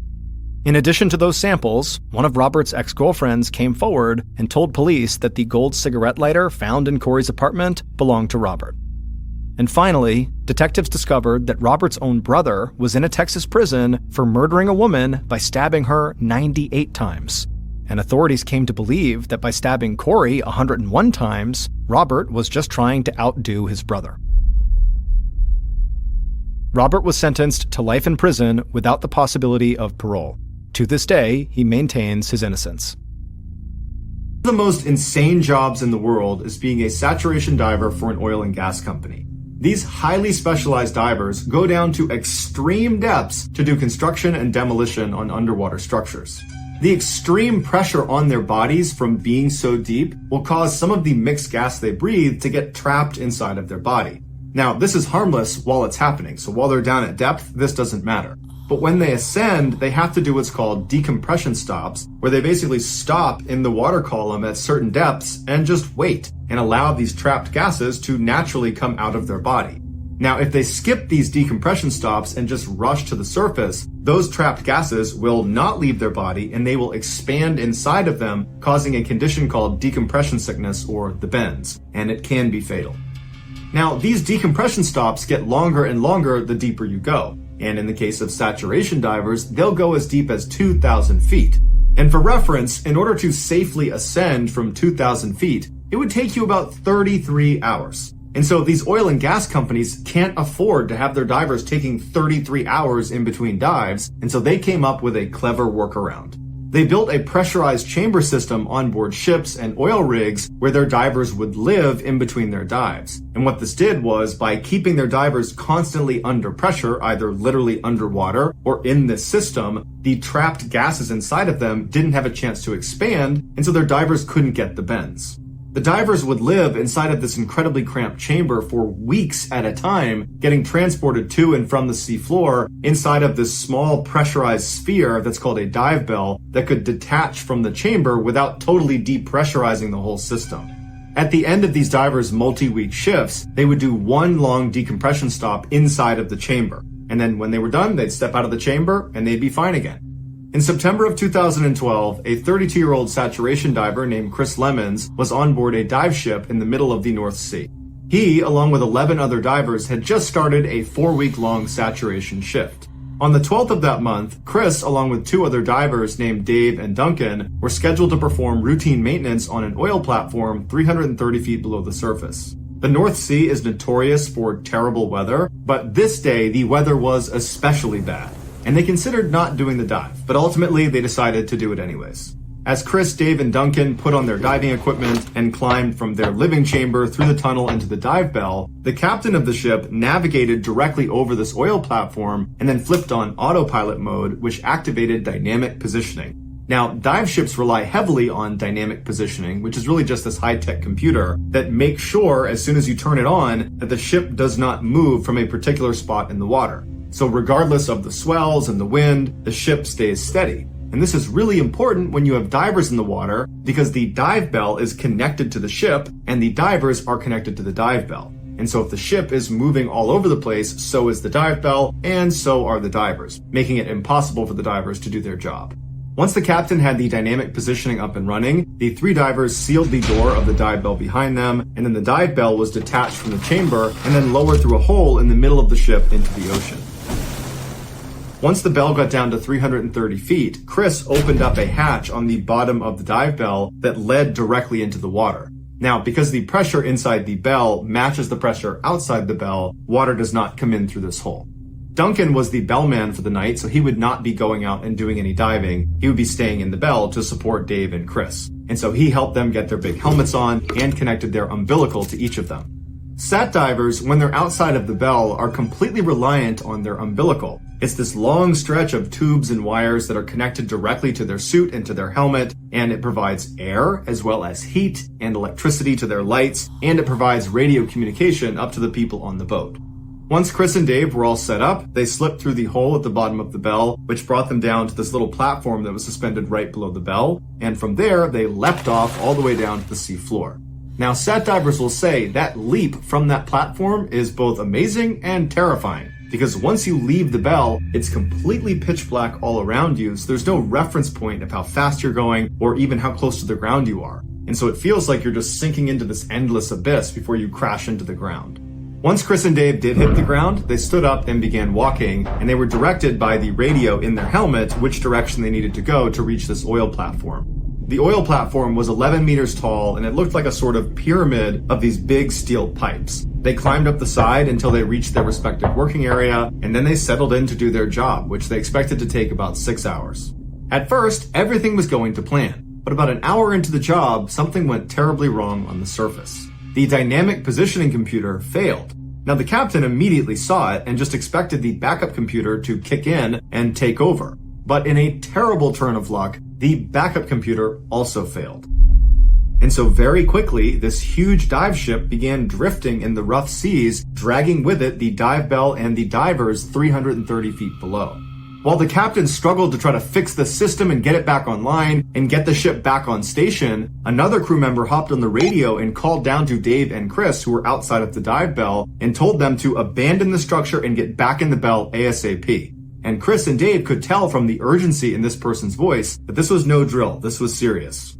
In addition to those samples, one of Robert's ex-girlfriends came forward and told police that the gold cigarette lighter found in Corey's apartment belonged to Robert. And finally, detectives discovered that Robert's own brother was in a Texas prison for murdering a woman by stabbing her 98 times. And authorities came to believe that by stabbing Corey 101 times, Robert was just trying to outdo his brother. Robert was sentenced to life in prison without the possibility of parole. To this day, he maintains his innocence. One of the most insane jobs in the world is being a saturation diver for an oil and gas company. These highly specialized divers go down to extreme depths to do construction and demolition on underwater structures. The extreme pressure on their bodies from being so deep will cause some of the mixed gas they breathe to get trapped inside of their body. Now, this is harmless while it's happening, so while they're down at depth, this doesn't matter. But when they ascend, they have to do what's called decompression stops, where they basically stop in the water column at certain depths and just wait and allow these trapped gases to naturally come out of their body. Now, if they skip these decompression stops and just rush to the surface, those trapped gases will not leave their body and they will expand inside of them, causing a condition called decompression sickness or the bends, and it can be fatal. Now, these decompression stops get longer and longer the deeper you go. And in the case of saturation divers, they'll go as deep as 2,000 feet. And for reference, in order to safely ascend from 2,000 feet, it would take you about 33 hours. And so these oil and gas companies can't afford to have their divers taking 33 hours in between dives, and so they came up with a clever workaround. They built a pressurized chamber system on board ships and oil rigs where their divers would live in between their dives. And what this did was, by keeping their divers constantly under pressure, either literally underwater or in this system, the trapped gases inside of them didn't have a chance to expand, and so their divers couldn't get the bends. The divers would live inside of this incredibly cramped chamber for weeks at a time, getting transported to and from the seafloor inside of this small pressurized sphere that's called a dive bell that could detach from the chamber without totally depressurizing the whole system. At the end of these divers' multi-week shifts, they would do one long decompression stop inside of the chamber. And then when they were done, they'd step out of the chamber and they'd be fine again. In September of 2012, a 32-year-old saturation diver named Chris Lemons was on board a dive ship in the middle of the North Sea. He, along with 11 other divers, had just started a 4-week-long saturation shift. On the 12th of that month, Chris, along with 2 other divers named Dave and Duncan, were scheduled to perform routine maintenance on an oil platform 330 feet below the surface. The North Sea is notorious for terrible weather, but this day the weather was especially bad, and they considered not doing the dive, but ultimately they decided to do it anyways. As Chris, Dave, and Duncan put on their diving equipment and climbed from their living chamber through the tunnel into the dive bell, the captain of the ship navigated directly over this oil platform and then flipped on autopilot mode, which activated dynamic positioning. Now, dive ships rely heavily on dynamic positioning, which is really just this high-tech computer that makes sure, as soon as you turn it on, that the ship does not move from a particular spot in the water. So regardless of the swells and the wind, the ship stays steady. And this is really important when you have divers in the water because the dive bell is connected to the ship and the divers are connected to the dive bell. And so if the ship is moving all over the place, so is the dive bell and so are the divers, making it impossible for the divers to do their job. Once the captain had the dynamic positioning up and running, the 3 divers sealed the door of the dive bell behind them, and then the dive bell was detached from the chamber and then lowered through a hole in the middle of the ship into the ocean. Once the bell got down to 330 feet, Chris opened up a hatch on the bottom of the dive bell that led directly into the water. Now, because the pressure inside the bell matches the pressure outside the bell, water does not come in through this hole. Duncan was the bellman for the night, so he would not be going out and doing any diving. He would be staying in the bell to support Dave and Chris. And so he helped them get their big helmets on and connected their umbilical to each of them. Sat divers, when they're outside of the bell, are completely reliant on their umbilical. It's this long stretch of tubes and wires that are connected directly to their suit and to their helmet, and it provides air as well as heat and electricity to their lights, and it provides radio communication up to the people on the boat. Once Chris and Dave were all set up, they slipped through the hole at the bottom of the bell, which brought them down to this little platform that was suspended right below the bell, and from there they leapt off all the way down to the sea floor. Now, sat divers will say that leap from that platform is both amazing and terrifying, because once you leave the bell, it's completely pitch black all around you, so there's no reference point of how fast you're going or even how close to the ground you are. And so it feels like you're just sinking into this endless abyss before you crash into the ground. Once Chris and Dave did hit the ground, they stood up and began walking, and they were directed by the radio in their helmet which direction they needed to go to reach this oil platform. The oil platform was 11 meters tall, and it looked like a sort of pyramid of these big steel pipes. They climbed up the side until they reached their respective working area, and then they settled in to do their job, which they expected to take about 6 hours. At first, everything was going to plan, but about an hour into the job, something went terribly wrong on the surface. The dynamic positioning computer failed. Now, the captain immediately saw it and just expected the backup computer to kick in and take over. But in a terrible turn of luck, the backup computer also failed. And so very quickly, this huge dive ship began drifting in the rough seas, dragging with it the dive bell and the divers 330 feet below. While the captain struggled to try to fix the system and get it back online and get the ship back on station, another crew member hopped on the radio and called down to Dave and Chris, who were outside of the dive bell, and told them to abandon the structure and get back in the bell ASAP. And Chris and Dave could tell from the urgency in this person's voice that this was no drill, this was serious.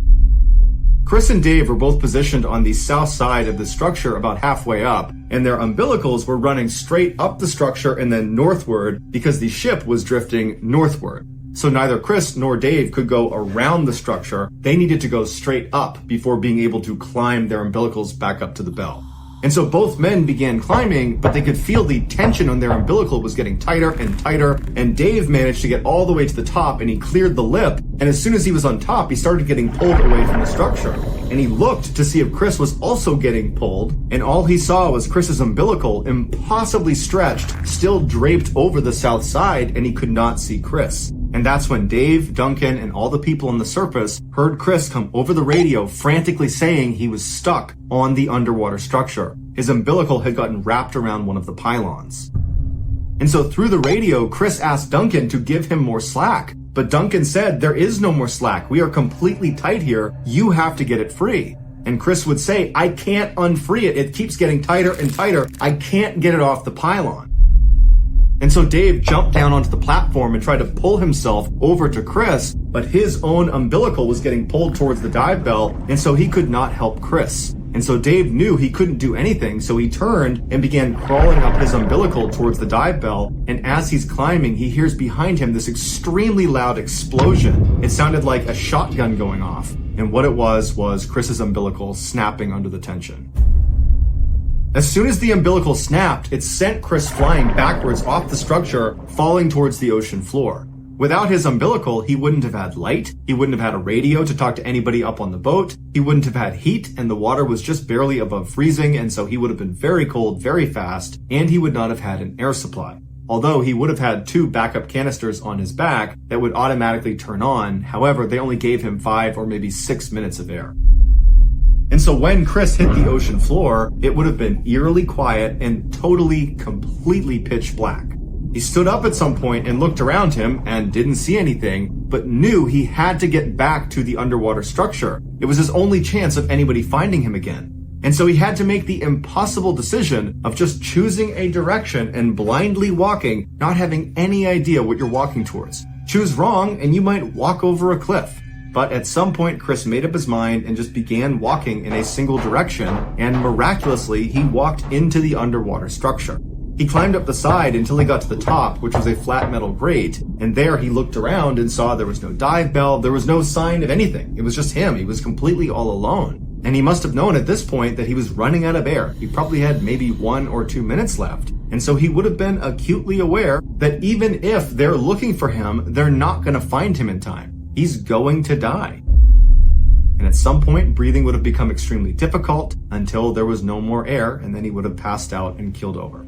Chris and Dave were both positioned on the south side of the structure about halfway up, and their umbilicals were running straight up the structure and then northward because the ship was drifting northward. So neither Chris nor Dave could go around the structure. They needed to go straight up before being able to climb their umbilicals back up to the bell. And so both men began climbing, but they could feel the tension on their umbilical was getting tighter and tighter, and Dave managed to get all the way to the top, and he cleared the lip, and as soon as he was on top, he started getting pulled away from the structure. And he looked to see if Chris was also getting pulled, and all he saw was Chris's umbilical, impossibly stretched, still draped over the south side, and he could not see Chris. And that's when Dave, Duncan, and all the people on the surface heard Chris come over the radio frantically saying he was stuck on the underwater structure. His umbilical had gotten wrapped around one of the pylons. And so through the radio, Chris asked Duncan to give him more slack. But Duncan said, "There is no more slack. We are completely tight here. You have to get it free." And Chris would say, "I can't unfree it. It keeps getting tighter and tighter. I can't get it off the pylon." And so Dave jumped down onto the platform and tried to pull himself over to Chris, but his own umbilical was getting pulled towards the dive bell, and so he could not help Chris. And so Dave knew he couldn't do anything, so he turned and began crawling up his umbilical towards the dive bell, and as he's climbing, he hears behind him this extremely loud explosion. It sounded like a shotgun going off, and what it was Chris's umbilical snapping under the tension. As soon as the umbilical snapped, it sent Chris flying backwards off the structure, falling towards the ocean floor. Without his umbilical, he wouldn't have had light, he wouldn't have had a radio to talk to anybody up on the boat, he wouldn't have had heat, and the water was just barely above freezing, and so he would have been very cold very fast, and he would not have had an air supply. Although he would have had 2 backup canisters on his back that would automatically turn on, however, they only gave him 5 or maybe 6 minutes of air. And so when Chris hit the ocean floor, it would have been eerily quiet and completely pitch black. He stood up at some point and looked around him and didn't see anything, but knew he had to get back to the underwater structure. It was his only chance of anybody finding him again. And so he had to make the impossible decision of just choosing a direction and blindly walking, not having any idea what you're walking towards. Choose wrong and you might walk over a cliff. But at some point, Chris made up his mind and just began walking in a single direction, and miraculously, he walked into the underwater structure. He climbed up the side until he got to the top, which was a flat metal grate, and there he looked around and saw there was no dive bell, there was no sign of anything. It was just him. He was completely all alone. And he must have known at this point that he was running out of air. He probably had maybe 1 or 2 minutes left. And so he would have been acutely aware that even if they're looking for him, they're not going to find him in time. He's going to die. And at some point, breathing would have become extremely difficult until there was no more air, and then he would have passed out and keeled over.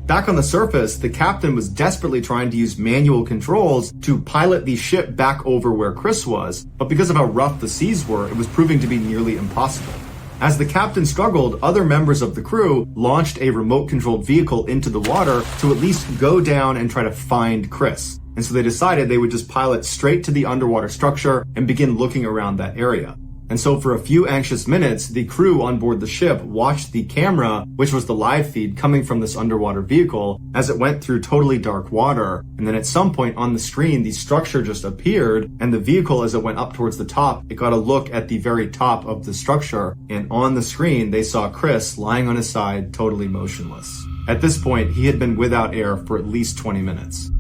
Back on the surface, the captain was desperately trying to use manual controls to pilot the ship back over where Chris was, but because of how rough the seas were, it was proving to be nearly impossible. As the captain struggled, other members of the crew launched a remote-controlled vehicle into the water to at least go down and try to find Chris. And so they decided they would just pilot straight to the underwater structure and begin looking around that area. And so for a few anxious minutes, the crew on board the ship watched the camera, which was the live feed coming from this underwater vehicle, as it went through totally dark water. And then at some point on the screen, the structure just appeared, and the vehicle, as it went up towards the top, it got a look at the very top of the structure. And on the screen, they saw Chris lying on his side, totally motionless. At this point, he had been without air for at least 20 minutes.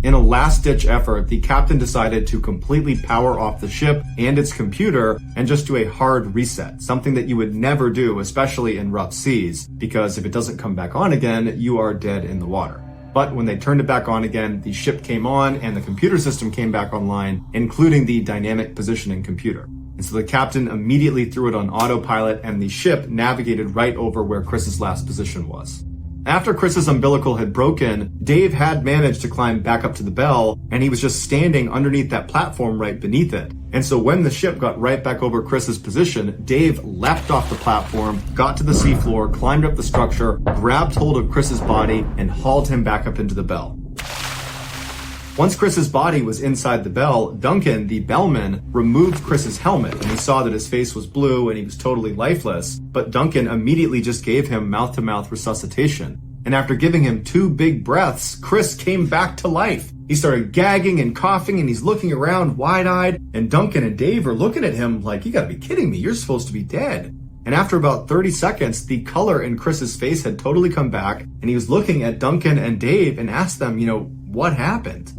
In a last-ditch effort, the captain decided to completely power off the ship and its computer and just do a hard reset, something that you would never do, especially in rough seas, because if it doesn't come back on again, you are dead in the water. But when they turned it back on again, the ship came on and the computer system came back online, including the dynamic positioning computer. And so the captain immediately threw it on autopilot and the ship navigated right over where Chris's last position was. After Chris's umbilical had broken, Dave had managed to climb back up to the bell, and he was just standing underneath that platform right beneath it. And so when the ship got right back over Chris's position, Dave leapt off the platform, got to the seafloor, climbed up the structure, grabbed hold of Chris's body, and hauled him back up into the bell. Once Chris's body was inside the bell, Duncan, the bellman, removed Chris's helmet, and he saw that his face was blue and he was totally lifeless, but Duncan immediately just gave him mouth-to-mouth resuscitation. And after giving him 2 big breaths, Chris came back to life. He started gagging and coughing, and he's looking around wide-eyed, and Duncan and Dave are looking at him like, you gotta be kidding me, you're supposed to be dead. And after about 30 seconds, the color in Chris's face had totally come back, and he was looking at Duncan and Dave and asked them, what happened?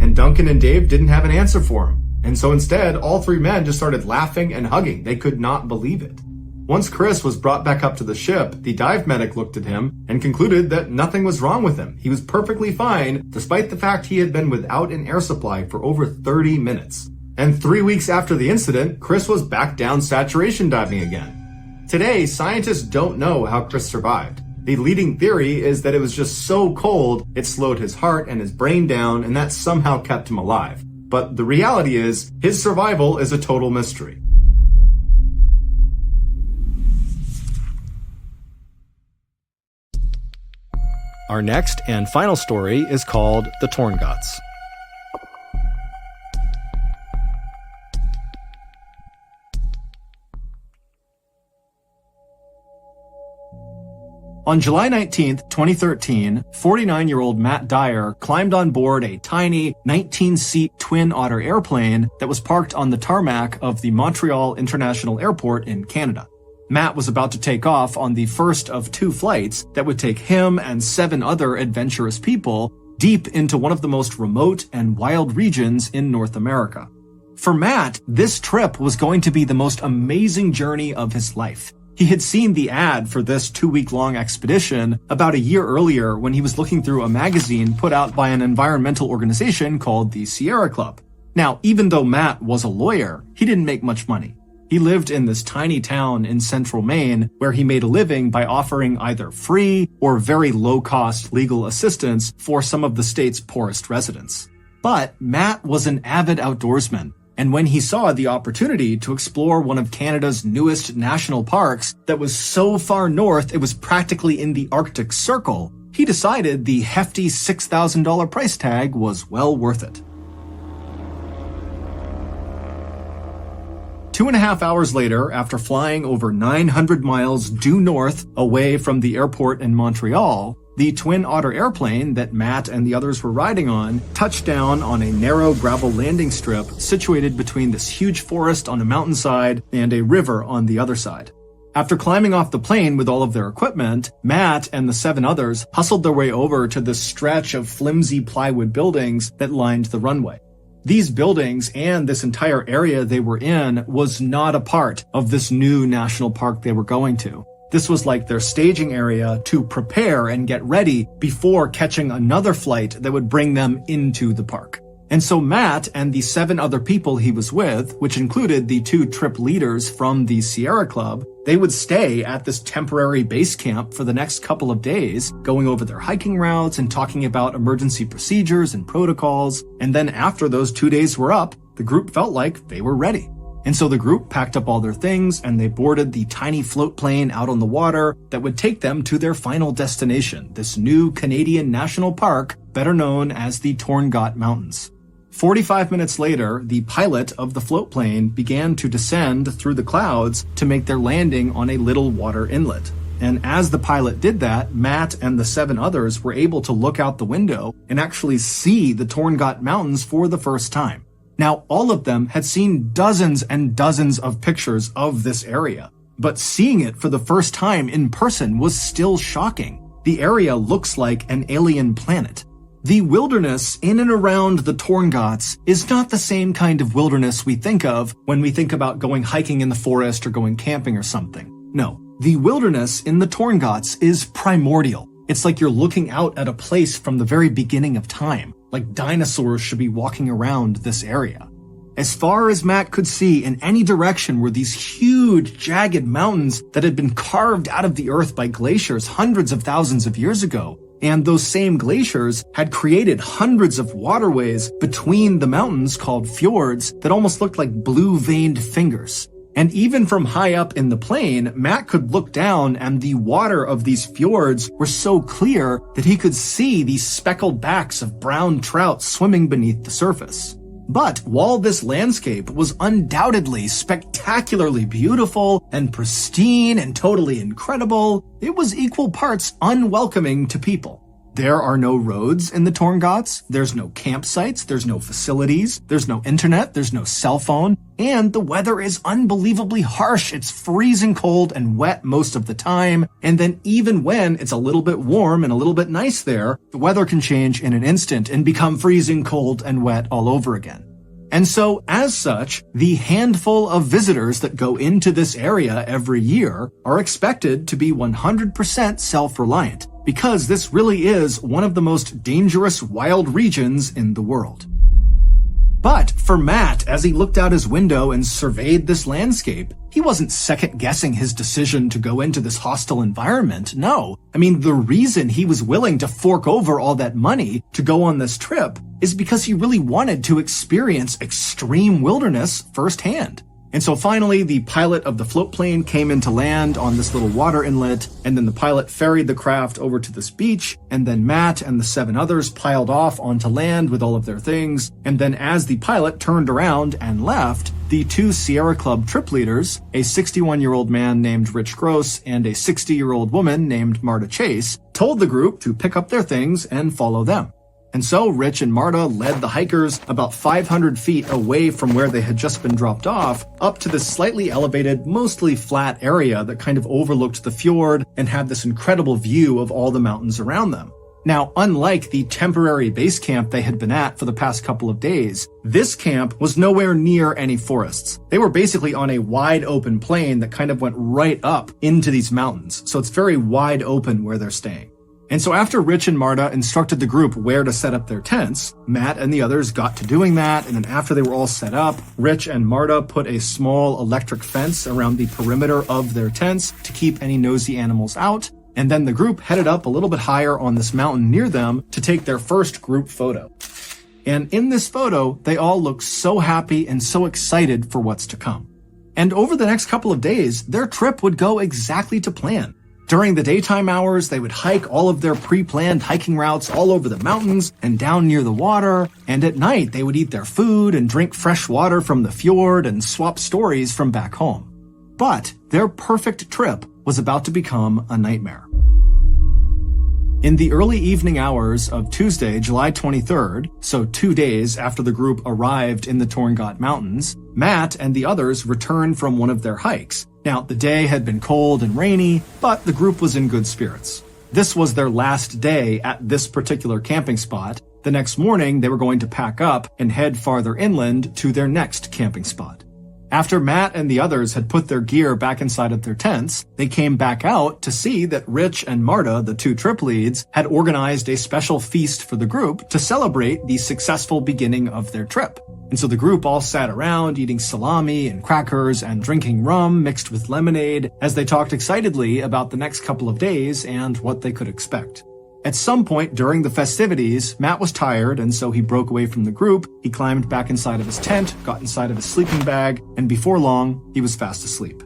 And Duncan and Dave didn't have an answer for him. And so instead, all 3 men just started laughing and hugging. They could not believe it. Once Chris was brought back up to the ship, the dive medic looked at him and concluded that nothing was wrong with him. He was perfectly fine, despite the fact he had been without an air supply for over 30 minutes. And 3 weeks after the incident, Chris was back down saturation diving again. Today, scientists don't know how Chris survived. The leading theory is that it was just so cold, it slowed his heart and his brain down, and that somehow kept him alive. But the reality is, his survival is a total mystery. Our next and final story is called The Torn Guts. On July 19, 2013, 49-year-old Matt Dyer climbed on board a tiny 19-seat Twin Otter airplane that was parked on the tarmac of the Montreal International Airport in Canada. Matt was about to take off on the first of 2 flights that would take him and 7 other adventurous people deep into one of the most remote and wild regions in North America. For Matt, this trip was going to be the most amazing journey of his life. He had seen the ad for this 2-week-long expedition about a year earlier when he was looking through a magazine put out by an environmental organization called the Sierra Club. Now, even though Matt was a lawyer, he didn't make much money. He lived in this tiny town in central Maine where he made a living by offering either free or very low-cost legal assistance for some of the state's poorest residents. But Matt was an avid outdoorsman, and when he saw the opportunity to explore one of Canada's newest national parks that was so far north it was practically in the Arctic Circle, he decided the hefty $6,000 price tag was well worth it. 2.5 hours later, after flying over 900 miles due north away from the airport in Montreal, the Twin Otter airplane that Matt and the others were riding on touched down on a narrow gravel landing strip situated between this huge forest on a mountainside and a river on the other side. After climbing off the plane with all of their equipment, Matt and the 7 others hustled their way over to this stretch of flimsy plywood buildings that lined the runway. These buildings and this entire area they were in was not a part of this new national park they were going to. This was like their staging area to prepare and get ready before catching another flight that would bring them into the park. And so Matt and the 7 other people he was with, which included the 2 trip leaders from the Sierra Club, they would stay at this temporary base camp for the next couple of days, going over their hiking routes and talking about emergency procedures and protocols. And then after those 2 days were up, the group felt like they were ready. And so the group packed up all their things and they boarded the tiny float plane out on the water that would take them to their final destination, this new Canadian national park, better known as the Torngat Mountains. 45 minutes later, the pilot of the float plane began to descend through the clouds to make their landing on a little water inlet. And as the pilot did that, Matt and the 7 others were able to look out the window and actually see the Torngat Mountains for the first time. Now, all of them had seen dozens and dozens of pictures of this area, but seeing it for the first time in person was still shocking. The area looks like an alien planet. The wilderness in and around the Torngats is not the same kind of wilderness we think of when we think about going hiking in the forest or going camping or something. No, the wilderness in the Torngats is primordial. It's like you're looking out at a place from the very beginning of time, like dinosaurs should be walking around this area. As far as Matt could see, in any direction were these huge, jagged mountains that had been carved out of the earth by glaciers hundreds of thousands of years ago. And those same glaciers had created hundreds of waterways between the mountains called fjords that almost looked like blue-veined fingers. And even from high up in the plane, Matt could look down and the water of these fjords were so clear that he could see these speckled backs of brown trout swimming beneath the surface. But while this landscape was undoubtedly spectacularly beautiful and pristine and totally incredible, it was equal parts unwelcoming to people. There are no roads in the Torngats, there's no campsites, there's no facilities, there's no internet, there's no cell phone, and the weather is unbelievably harsh. It's freezing cold and wet most of the time, and then even when it's a little bit warm and a little bit nice there, the weather can change in an instant and become freezing cold and wet all over again. And so, as such, the handful of visitors that go into this area every year are expected to be 100% self-reliant, because this really is one of the most dangerous wild regions in the world. But for Matt, as he looked out his window and surveyed this landscape, he wasn't second-guessing his decision to go into this hostile environment. No. I mean, the reason he was willing to fork over all that money to go on this trip is because he really wanted to experience extreme wilderness firsthand. And so finally, the pilot of the float plane came into land on this little water inlet, and then the pilot ferried the craft over to this beach, and then Matt and the 7 others piled off onto land with all of their things, and then as the pilot turned around and left, the two Sierra Club trip leaders, a 61-year-old man named Rich Gross and a 60-year-old woman named Marta Chase, told the group to pick up their things and follow them. And so Rich and Marta led the hikers about 500 feet away from where they had just been dropped off, up to this slightly elevated, mostly flat area that kind of overlooked the fjord and had this incredible view of all the mountains around them. Now, unlike the temporary base camp they had been at for the past couple of days, this camp was nowhere near any forests. They were basically on a wide open plain that kind of went right up into these mountains, so it's very wide open where they're staying. And so after Rich and Marta instructed the group where to set up their tents, Matt and the others got to doing that, and then after they were all set up, Rich and Marta put a small electric fence around the perimeter of their tents to keep any nosy animals out, and then the group headed up a little bit higher on this mountain near them to take their first group photo. And in this photo, they all look so happy and so excited for what's to come. And over the next couple of days, their trip would go exactly to plan. During the daytime hours, they would hike all of their pre-planned hiking routes all over the mountains and down near the water, and at night they would eat their food and drink fresh water from the fjord and swap stories from back home. But their perfect trip was about to become a nightmare. In the early evening hours of Tuesday, July 23rd, so 2 days after the group arrived in the Torngat Mountains, Matt and the others returned from one of their hikes. Now, the day had been cold and rainy, but the group was in good spirits. This was their last day at this particular camping spot. The next morning, they were going to pack up and head farther inland to their next camping spot. After Matt and the others had put their gear back inside of their tents, they came back out to see that Rich and Marta, the two trip leads, had organized a special feast for the group to celebrate the successful beginning of their trip. And so the group all sat around eating salami and crackers and drinking rum mixed with lemonade as they talked excitedly about the next couple of days and what they could expect. At some point during the festivities, Matt was tired, and so he broke away from the group. He climbed back inside of his tent, got inside of his sleeping bag, and before long, he was fast asleep.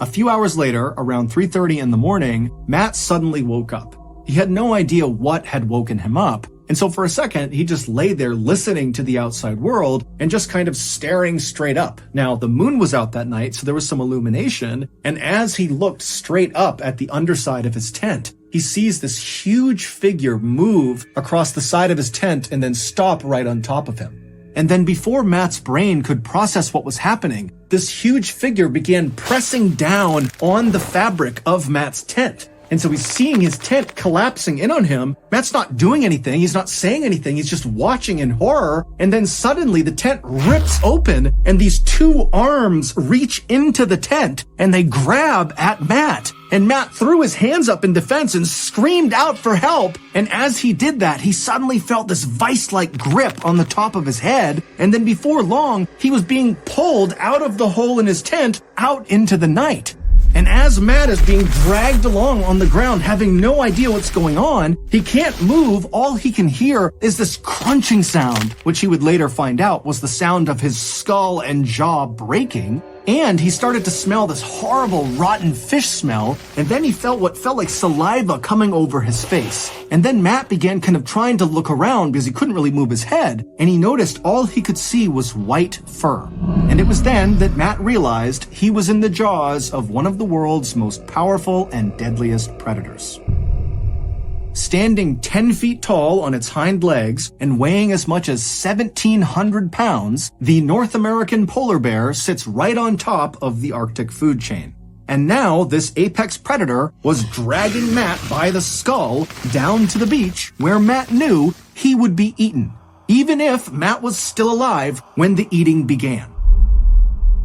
A few hours later, around 3:30 in the morning, Matt suddenly woke up. He had no idea what had woken him up, and so for a second, he just lay there listening to the outside world and just kind of staring straight up. Now, the moon was out that night, so there was some illumination, and as he looked straight up at the underside of his tent, he sees this huge figure move across the side of his tent and then stop right on top of him. And then before Matt's brain could process what was happening, this huge figure began pressing down on the fabric of Matt's tent. And so he's seeing his tent collapsing in on him. Matt's not doing anything. He's not saying anything. He's just watching in horror. And then suddenly the tent rips open and these two arms reach into the tent and they grab at Matt. And Matt threw his hands up in defense and screamed out for help. And as he did that, he suddenly felt this vice-like grip on the top of his head. And then before long, he was being pulled out of the hole in his tent out into the night. And as Matt is being dragged along on the ground, having no idea what's going on, he can't move. All he can hear is this crunching sound, which he would later find out was the sound of his skull and jaw breaking. And he started to smell this horrible rotten fish smell, and then he felt what felt like saliva coming over his face. And then Matt began kind of trying to look around because he couldn't really move his head, and he noticed all he could see was white fur. And it was then that Matt realized he was in the jaws of one of the world's most powerful and deadliest predators. Standing 10 feet tall on its hind legs and weighing as much as 1,700 pounds, the North American polar bear sits right on top of the Arctic food chain. And now this apex predator was dragging Matt by the skull down to the beach where Matt knew he would be eaten, even if Matt was still alive when the eating began.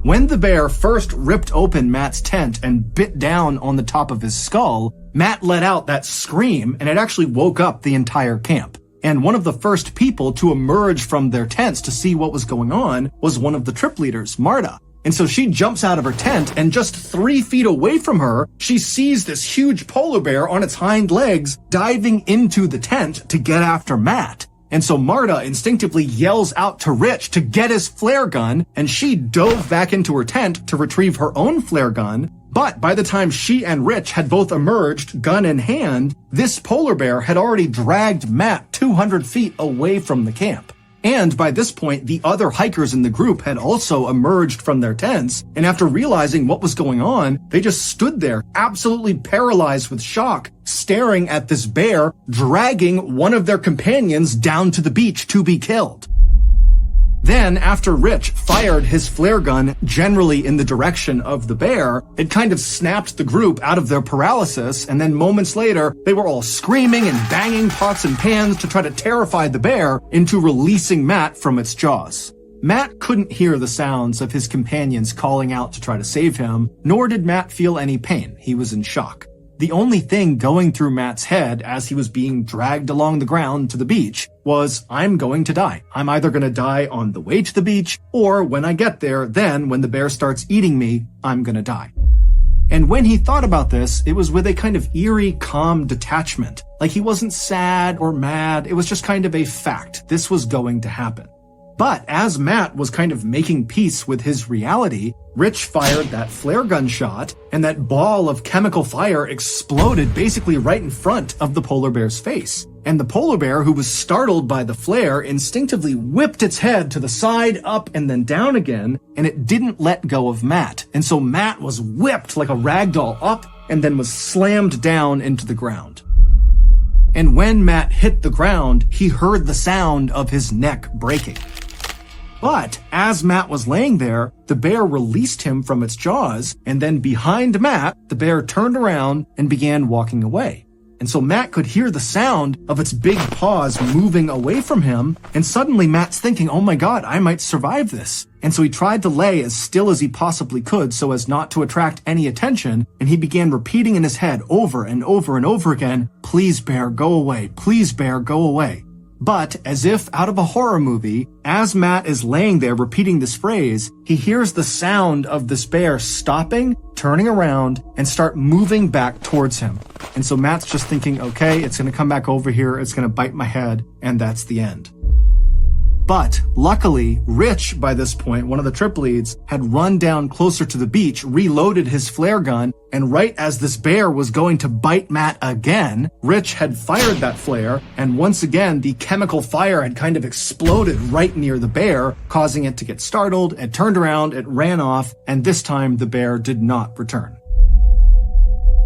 When the bear first ripped open Matt's tent and bit down on the top of his skull, Matt let out that scream, and it actually woke up the entire camp. And one of the first people to emerge from their tents to see what was going on was one of the trip leaders, Marta. And so she jumps out of her tent, and just 3 feet away from her, she sees this huge polar bear on its hind legs diving into the tent to get after Matt. And so Marta instinctively yells out to Rich to get his flare gun, and she dove back into her tent to retrieve her own flare gun. But by the time she and Rich had both emerged, gun in hand, this polar bear had already dragged Matt 200 feet away from the camp. And by this point, the other hikers in the group had also emerged from their tents, and after realizing what was going on, they just stood there, absolutely paralyzed with shock, staring at this bear dragging one of their companions down to the beach to be killed. Then, after Rich fired his flare gun generally in the direction of the bear, it kind of snapped the group out of their paralysis, and then moments later, they were all screaming and banging pots and pans to try to terrify the bear into releasing Matt from its jaws. Matt couldn't hear the sounds of his companions calling out to try to save him, nor did Matt feel any pain. He was in shock. The only thing going through Matt's head as he was being dragged along the ground to the beach was, I'm going to die. I'm either going to die on the way to the beach, or when I get there, then when the bear starts eating me, I'm going to die. And when he thought about this, it was with a kind of eerie, calm detachment. Like he wasn't sad or mad, it was just kind of a fact. This was going to happen. But as Matt was kind of making peace with his reality, Rich fired that flare gun shot, and that ball of chemical fire exploded basically right in front of the polar bear's face. And the polar bear, who was startled by the flare, instinctively whipped its head to the side, up, and then down again, and it didn't let go of Matt. And so Matt was whipped like a ragdoll up, and then was slammed down into the ground. And when Matt hit the ground, he heard the sound of his neck breaking. But as Matt was laying there, the bear released him from its jaws, and then behind Matt, the bear turned around and began walking away. And so Matt could hear the sound of its big paws moving away from him, and suddenly Matt's thinking, oh my god, I might survive this. And so he tried to lay as still as he possibly could so as not to attract any attention, and he began repeating in his head over and over and over again, please bear, go away, please bear, go away. But, as if out of a horror movie, as Matt is laying there repeating this phrase, he hears the sound of this bear stopping, turning around, and start moving back towards him. And so Matt's just thinking, okay, it's gonna come back over here, it's gonna bite my head, and that's the end. But, luckily, Rich, by this point, one of the trip leads, had run down closer to the beach, reloaded his flare gun, and right as this bear was going to bite Matt again, Rich had fired that flare, and once again, the chemical fire had kind of exploded right near the bear, causing it to get startled. It turned around, it ran off, and this time the bear did not return.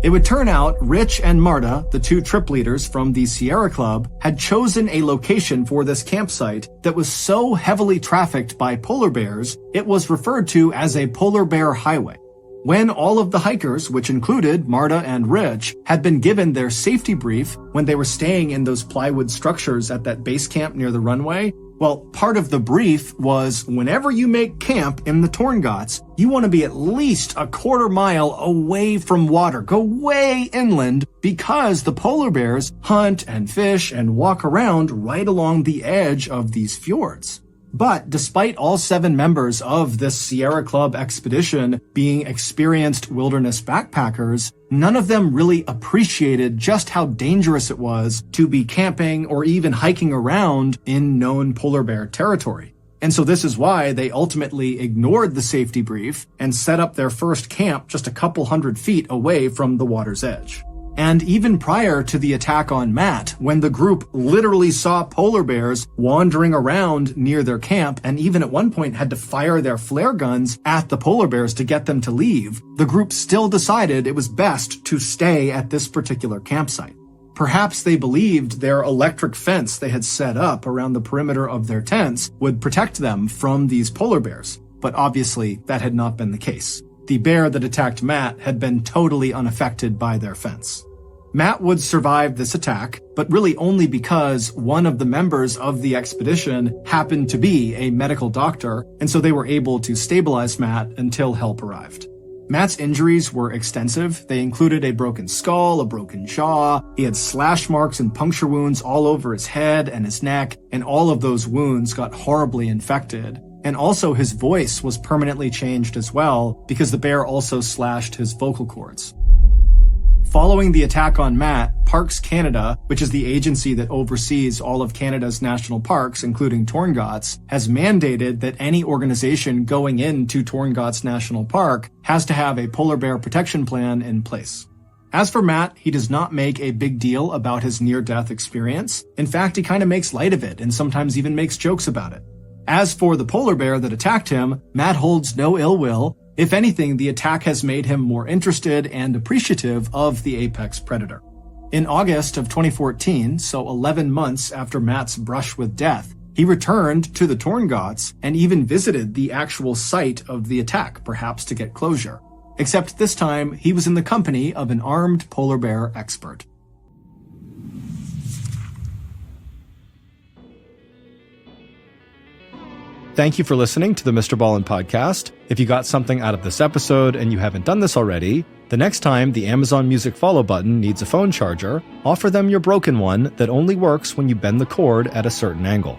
It would turn out Rich and Marta, the two trip leaders from the Sierra Club, had chosen a location for this campsite that was so heavily trafficked by polar bears, it was referred to as a polar bear highway. When all of the hikers, which included Marta and Rich, had been given their safety brief when they were staying in those plywood structures at that base camp near the runway, well, part of the brief was whenever you make camp in the Torngots, you want to be at least a quarter mile away from water. Go way inland because the polar bears hunt and fish and walk around right along the edge of these fjords. But despite all 7 members of this Sierra Club expedition being experienced wilderness backpackers, none of them really appreciated just how dangerous it was to be camping or even hiking around in known polar bear territory. And so this is why they ultimately ignored the safety brief and set up their first camp just a couple hundred feet away from the water's edge. And even prior to the attack on Matt, when the group literally saw polar bears wandering around near their camp and even at one point had to fire their flare guns at the polar bears to get them to leave, the group still decided it was best to stay at this particular campsite. Perhaps they believed their electric fence they had set up around the perimeter of their tents would protect them from these polar bears, but obviously that had not been the case. The bear that attacked Matt had been totally unaffected by their fence. Matt would survive this attack, but really only because one of the members of the expedition happened to be a medical doctor, and so they were able to stabilize Matt until help arrived. Matt's injuries were extensive. They included a broken skull, a broken jaw. He had slash marks and puncture wounds all over his head and his neck, and all of those wounds got horribly infected. And also his voice was permanently changed as well, because the bear also slashed his vocal cords. Following the attack on Matt, Parks Canada, which is the agency that oversees all of Canada's national parks, including Torngots, has mandated that any organization going into Torngots National Park has to have a polar bear protection plan in place. As for Matt, he does not make a big deal about his near-death experience. In fact, he kind of makes light of it and sometimes even makes jokes about it. As for the polar bear that attacked him, Matt holds no ill will. If anything, the attack has made him more interested and appreciative of the apex predator. In August of 2014, so 11 months after Matt's brush with death, he returned to the Torngotts and even visited the actual site of the attack, perhaps to get closure. Except this time, he was in the company of an armed polar bear expert. Thank you for listening to the MrBallen Podcast. If you got something out of this episode and you haven't done this already, the next time the Amazon Music follow button needs a phone charger, offer them your broken one that only works when you bend the cord at a certain angle.